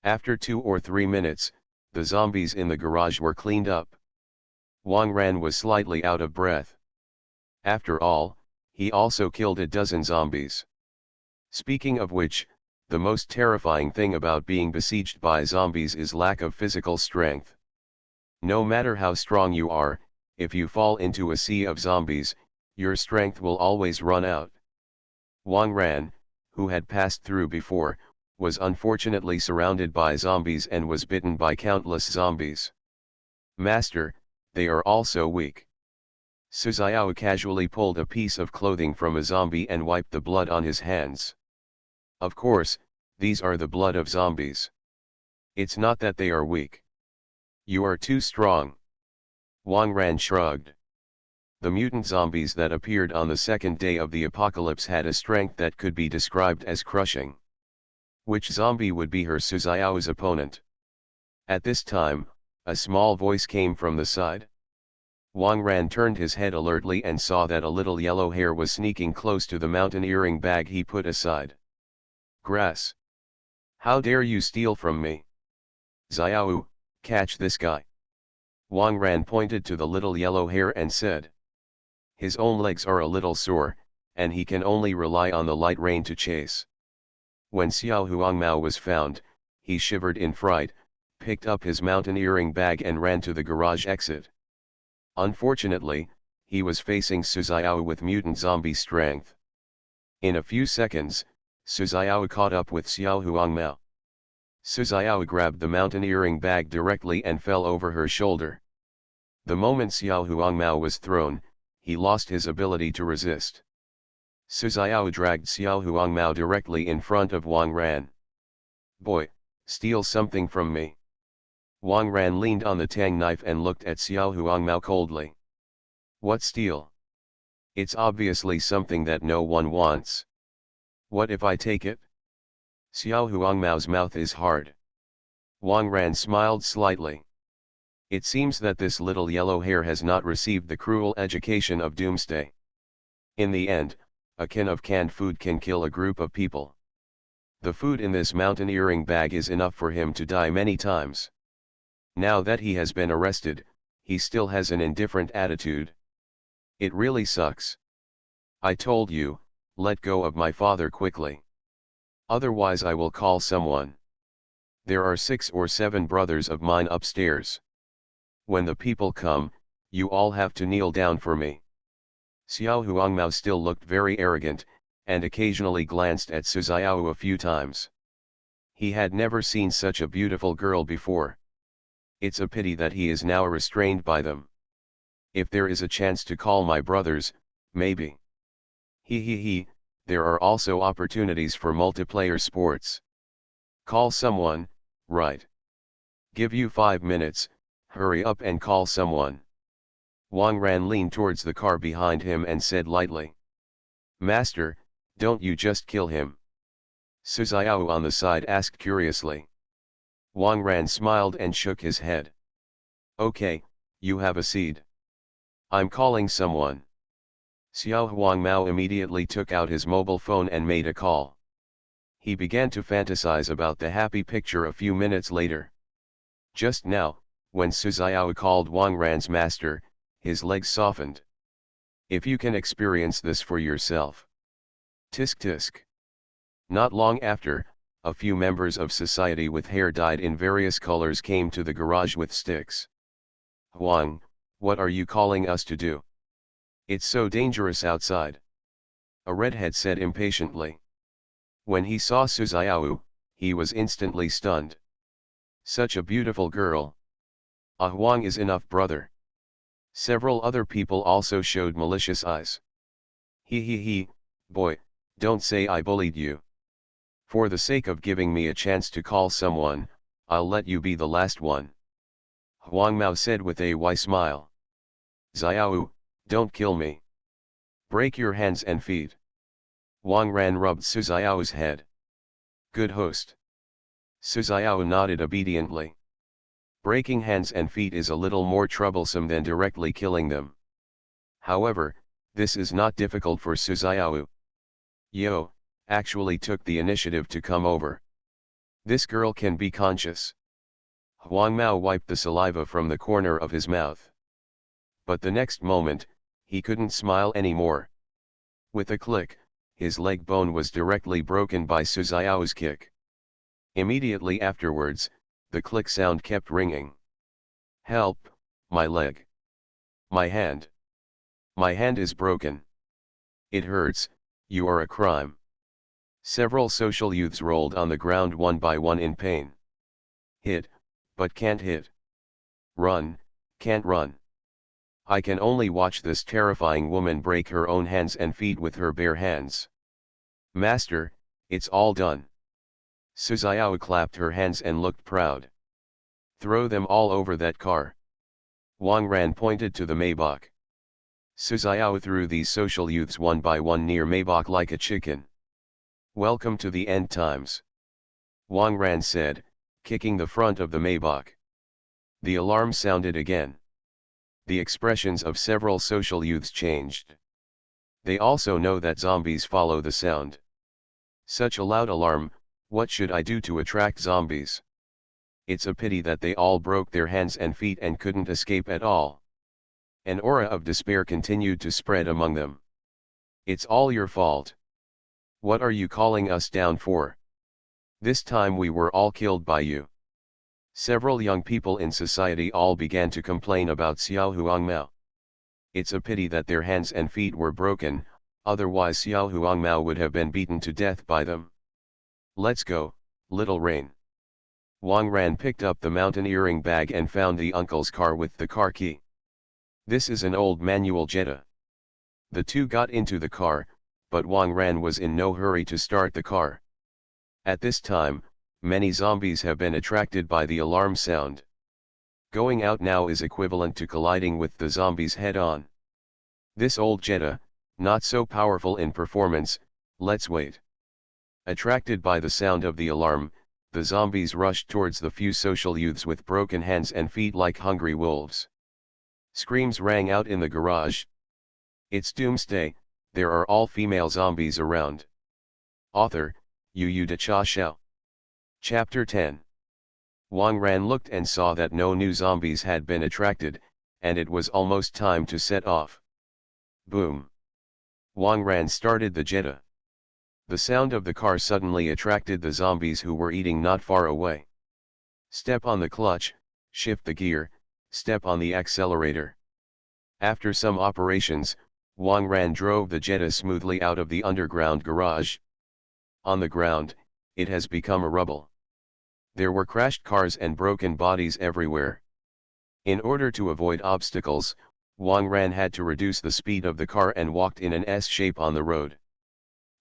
Speaker 1: After 2 or 3 minutes, the zombies in the garage were cleaned up. Wang Ran was slightly out of breath. After all, he also killed a dozen zombies. Speaking of which, the most terrifying thing about being besieged by zombies is lack of physical strength. No matter how strong you are, if you fall into a sea of zombies, your strength will always run out. Wang Ran, who had passed through before, was unfortunately surrounded by zombies and was bitten by countless zombies. Master, they are all so weak. Su Xiao casually pulled a piece of clothing from a zombie and wiped the blood on his hands. Of course, these are the blood of zombies. It's not that they are weak. You are too strong. Wang Ran shrugged. The mutant zombies that appeared on the second day of the apocalypse had a strength that could be described as crushing. Which zombie would be her Su Xiao's opponent? At this time, a small voice came from the side. Wang Ran turned his head alertly and saw that a little yellow hair was sneaking close to the mountaineering bag he put aside. Grass! How dare you steal from me? Xiao, catch this guy. Wang Ran pointed to the little yellow hair and said. His own legs are a little sore, and he can only rely on the light rain to chase. When Xiao Huangmao was found, he shivered in fright, picked up his mountaineering bag and ran to the garage exit. Unfortunately, he was facing Su Xiao with mutant zombie strength. In a few seconds, Su Xiao caught up with Xiao Huangmao. Su Xiao grabbed the mountaineering bag directly and fell over her shoulder. The moment Xiao Huangmao was thrown, he lost his ability to resist. Su Xiao dragged Xiao Huangmao directly in front of Wang Ran. Boy, steal something from me. Wang Ran leaned on the tang knife and looked at Xiao Huangmao coldly. What steal? It's obviously something that no one wants. What if I take it? Xiao Huangmao's mouth is hard. Wang Ran smiled slightly. It seems that this little yellow hair has not received the cruel education of Doomsday. In the end, a can of canned food can kill a group of people. The food in this mountaineering bag is enough for him to die many times. Now that he has been arrested, he still has an indifferent attitude. It really sucks. I told you, let go of my father quickly. Otherwise I will call someone. There are 6 or 7 brothers of mine upstairs. When the people come, you all have to kneel down for me. Xiao Huangmao still looked very arrogant, and occasionally glanced at Su Xiao a few times. He had never seen such a beautiful girl before. It's a pity that he is now restrained by them. If there is a chance to call my brothers, maybe. He, there are also opportunities for multiplayer sports. Call someone, right? Give you 5 minutes, hurry up and call someone. Wang Ran leaned towards the car behind him and said lightly. Master, don't you just kill him? Su Xiao on the side asked curiously. Wang Ran smiled and shook his head. Okay, you have a seed. I'm calling someone. Xiao Huangmao immediately took out his mobile phone and made a call. He began to fantasize about the happy picture a few minutes later. Just now, when Su Xiao called Wang Ran's master, his legs softened. If you can experience this for yourself. Tisk tisk. Not long after, a few members of society with hair dyed in various colors came to the garage with sticks. "Huang, what are you calling us to do? It's so dangerous outside," a redhead said impatiently. When he saw Su Xiao, he was instantly stunned. Such a beautiful girl. "A Huang is enough, brother." Several other people also showed malicious eyes. He, boy, don't say I bullied you. For the sake of giving me a chance to call someone, I'll let you be the last one. Huang Mao said with a wry smile. "Xiao, don't kill me. Break your hands and feet." Wang Ran rubbed Su Xiao's head. "Good host." Su Xiao nodded obediently. Breaking hands and feet is a little more troublesome than directly killing them. However, this is not difficult for Su Xiao. Yo, actually took the initiative to come over. This girl can be conscious. Huang Mao wiped the saliva from the corner of his mouth. But the next moment, he couldn't smile anymore. With a click, his leg bone was directly broken by Su Xiao's kick. Immediately afterwards, the click sound kept ringing. "Help, my leg. My hand. My hand is broken. It hurts, you are a crime." Several social youths rolled on the ground one by one in pain. "Hit, but can't hit. Run, can't run. I can only watch this terrifying woman break her own hands and feet with her bare hands. Master, it's all done." Su Xiao clapped her hands and looked proud. "Throw them all over that car." Wang Ran pointed to the Maybach. Su Xiao threw these social youths one by one near Maybach like a chicken. "Welcome to the end times," Wang Ran said, kicking the front of the Maybach. The alarm sounded again. The expressions of several social youths changed. They also know that zombies follow the sound. Such a loud alarm, what should I do to attract zombies? It's a pity that they all broke their hands and feet and couldn't escape at all. An aura of despair continued to spread among them. "It's all your fault. What are you calling us down for? This time we were all killed by you." Several young people in society all began to complain about Xiao Huangmao. It's a pity that their hands and feet were broken, otherwise Xiao Huangmao would have been beaten to death by them. "Let's go, little Rain." Wang Ran picked up the mountaineering bag and found the uncle's car with the car key. This is an old manual Jetta. The two got into the car, but Wang Ran was in no hurry to start the car. At this time, many zombies have been attracted by the alarm sound. Going out now is equivalent to colliding with the zombies head-on. This old Jetta, not so powerful in performance, let's wait. Attracted by the sound of the alarm, the zombies rushed towards the few social youths with broken hands and feet like hungry wolves. Screams rang out in the garage. "It's Doomsday, there are all female zombies around." Author, Yu De Cha Xiao. Chapter 10. Wang Ran looked and saw that no new zombies had been attracted, and it was almost time to set off. Boom. Wang Ran started the Jetta. The sound of the car suddenly attracted the zombies who were eating not far away. Step on the clutch, shift the gear, step on the accelerator. After some operations, Wang Ran drove the Jetta smoothly out of the underground garage. On the ground, it has become a rubble. There were crashed cars and broken bodies everywhere. In order to avoid obstacles, Wang Ran had to reduce the speed of the car and walked in an S shape on the road.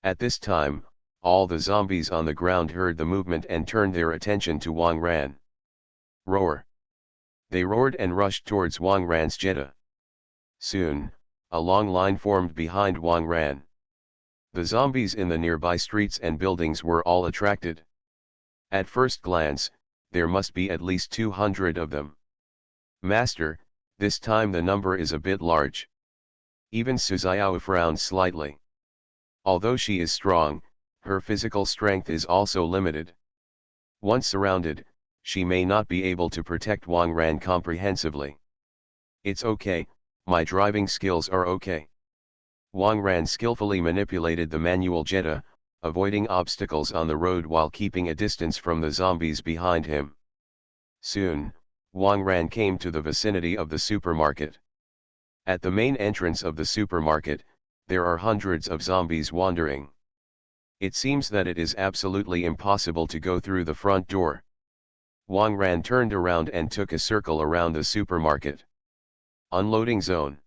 Speaker 1: At this time, all the zombies on the ground heard the movement and turned their attention to Wang Ran. Roar! They roared and rushed towards Wang Ran's Jetta. Soon, a long line formed behind Wang Ran. The zombies in the nearby streets and buildings were all attracted. At first glance, there must be at least 200 of them. "Master, this time the number is a bit large." Even Su Xiao frowned slightly. Although she is strong, her physical strength is also limited. Once surrounded, she may not be able to protect Wang Ran comprehensively. "It's okay, my driving skills are okay." Wang Ran skillfully manipulated the manual Jetta, avoiding obstacles on the road while keeping a distance from the zombies behind him. Soon, Wang Ran came to the vicinity of the supermarket. At the main entrance of the supermarket, there are hundreds of zombies wandering. It seems that it is absolutely impossible to go through the front door. Wang Ran turned around and took a circle around the supermarket. Unloading zone.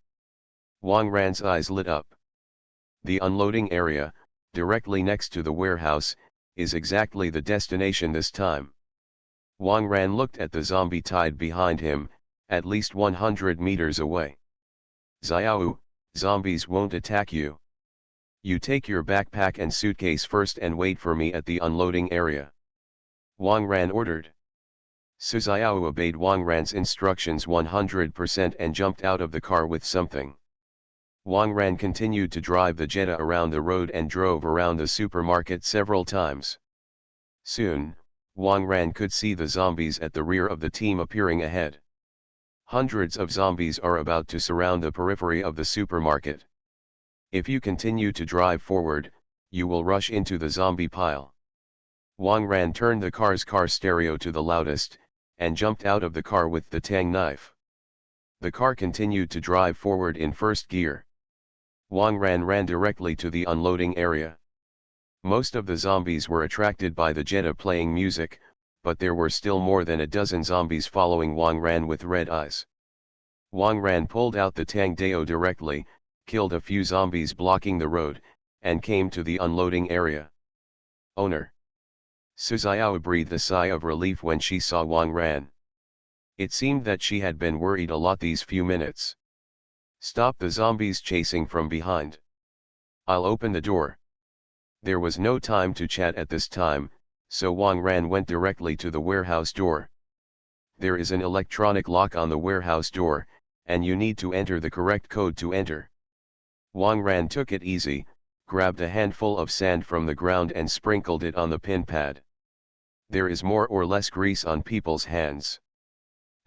Speaker 1: Wang Ran's eyes lit up. The unloading area, directly next to the warehouse, is exactly the destination this time. Wang Ran looked at the zombie tied behind him, at least 100 meters away. Xiao, zombies won't attack you. You take your backpack and suitcase first and wait for me at the unloading area. Wang Ran ordered. Su Xiao obeyed Wang Ran's instructions 100% and jumped out of the car with something. Wang Ran continued to drive the Jetta around the road and drove around the supermarket several times. Soon, Wang Ran could see the zombies at the rear of the team appearing ahead. Hundreds of zombies are about to surround the periphery of the supermarket. If you continue to drive forward, you will rush into the zombie pile. Wang Ran turned the car's car stereo to the loudest, and jumped out of the car with the tang knife. The car continued to drive forward in first gear. Wang Ran ran directly to the unloading area. Most of the zombies were attracted by the Jetta playing music, but there were still more than a dozen zombies following Wang Ran with red eyes. Wang Ran pulled out the Tang Dao directly, killed a few zombies blocking the road, and came to the unloading area. Owner. Su Xiao breathed a sigh of relief when she saw Wang Ran. It seemed that she had been worried a lot these few minutes. Stop the zombies chasing from behind. I'll open the door. There was no time to chat at this time, so Wang Ran went directly to the warehouse door. There is an electronic lock on the warehouse door, and you need to enter the correct code to enter. Wang Ran took it easy, grabbed a handful of sand from the ground and sprinkled it on the pin pad. There is more or less grease on people's hands.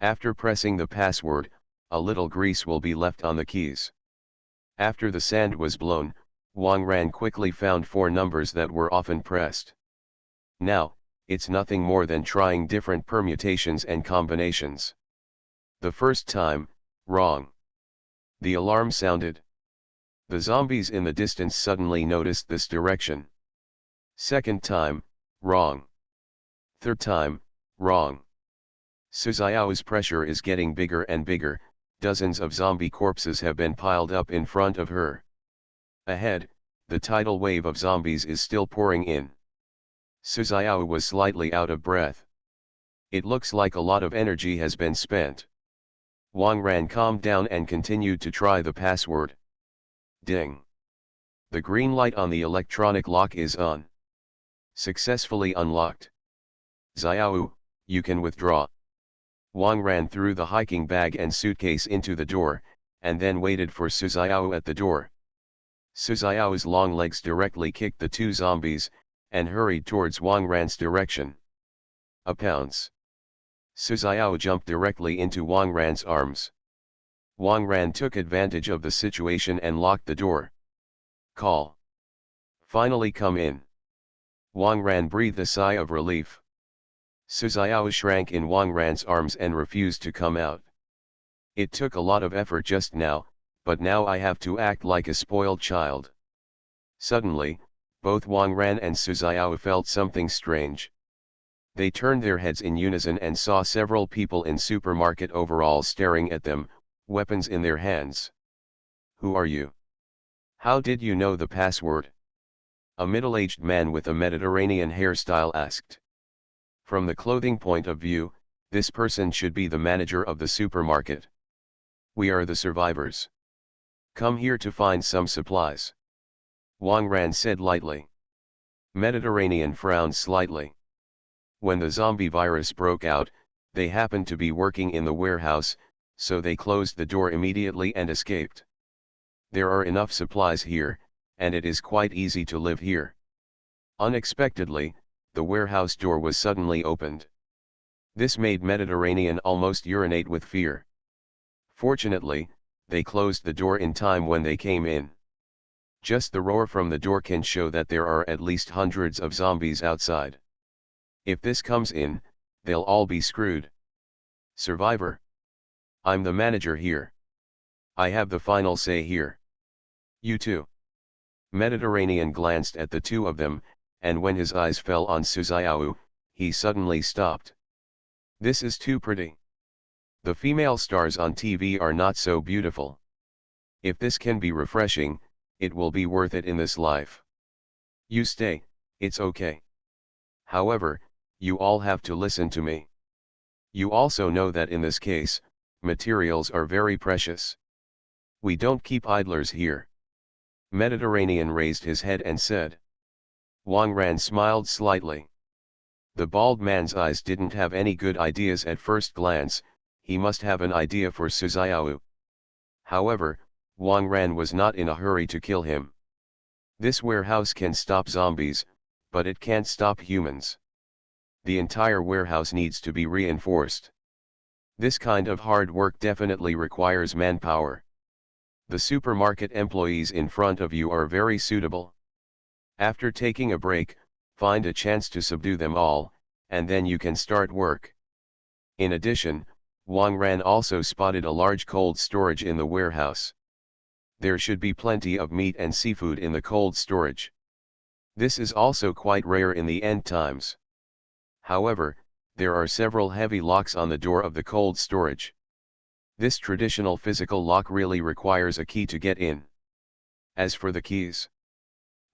Speaker 1: After pressing the password, a little grease will be left on the keys. After the sand was blown, Wang Ran quickly found 4 numbers that were often pressed. Now, it's nothing more than trying different permutations and combinations. The first time, wrong. The alarm sounded. The zombies in the distance suddenly noticed this direction. Second time, wrong. Third time, wrong. Su Xiao's pressure is getting bigger and bigger, dozens of zombie corpses have been piled up in front of her. Ahead, the tidal wave of zombies is still pouring in. Su Xiao was slightly out of breath. It looks like a lot of energy has been spent. Wang Ran calmed down and continued to try the password. Ding. The green light on the electronic lock is on. Successfully unlocked. Xiao, you can withdraw. Wang Ran threw the hiking bag and suitcase into the door, and then waited for Su Xiao at the door. Su Xiao's long legs directly kicked the 2 zombies, and hurried towards Wang Ran's direction. A pounce. Su Xiao jumped directly into Wang Ran's arms. Wang Ran took advantage of the situation and locked the door. Call. Finally come in. Wang Ran breathed a sigh of relief. Su Xiao shrank in Wang Ran's arms and refused to come out. It took a lot of effort just now, but now I have to act like a spoiled child. Suddenly, both Wang Ran and Su Xiao felt something strange. They turned their heads in unison and saw several people in supermarket overalls staring at them, weapons in their hands. Who are you? How did you know the password? A middle-aged man with a Mediterranean hairstyle asked. From the clothing point of view, this person should be the manager of the supermarket. We are the survivors. Come here to find some supplies. Wang Ran said lightly. Mediterranean frowned slightly. When the zombie virus broke out, they happened to be working in the warehouse, so they closed the door immediately and escaped. There are enough supplies here, and it is quite easy to live here. Unexpectedly, the warehouse door was suddenly opened. This made Mediterranean almost urinate with fear. Fortunately, they closed the door in time when they came in. Just the roar from the door can show that there are at least hundreds of zombies outside. If this comes in, they'll all be screwed. Survivor. I'm the manager here. I have the final say here. You too. Mediterranean glanced at the two of them, and when his eyes fell on Suzuyawu, he suddenly stopped. This is too pretty. The female stars on TV are not so beautiful. If this can be refreshing, it will be worth it in this life. You stay, it's okay. However, you all have to listen to me. You also know that in this case, materials are very precious. We don't keep idlers here. Mediterranean raised his head and said. Wang Ran smiled slightly. The bald man's eyes didn't have any good ideas at first glance, he must have an idea for Suzuyawu. However, Wang Ran was not in a hurry to kill him. This warehouse can stop zombies, but it can't stop humans. The entire warehouse needs to be reinforced. This kind of hard work definitely requires manpower. The supermarket employees in front of you are very suitable. After taking a break, find a chance to subdue them all, and then you can start work. In addition, Wang Ran also spotted a large cold storage in the warehouse. There should be plenty of meat and seafood in the cold storage. This is also quite rare in the end times. However, there are several heavy locks on the door of the cold storage. This traditional physical lock really requires a key to get in. As for the keys,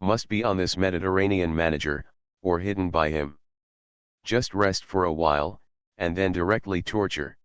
Speaker 1: must be on this Mediterranean manager, or hidden by him. Just rest for a while, and then directly torture.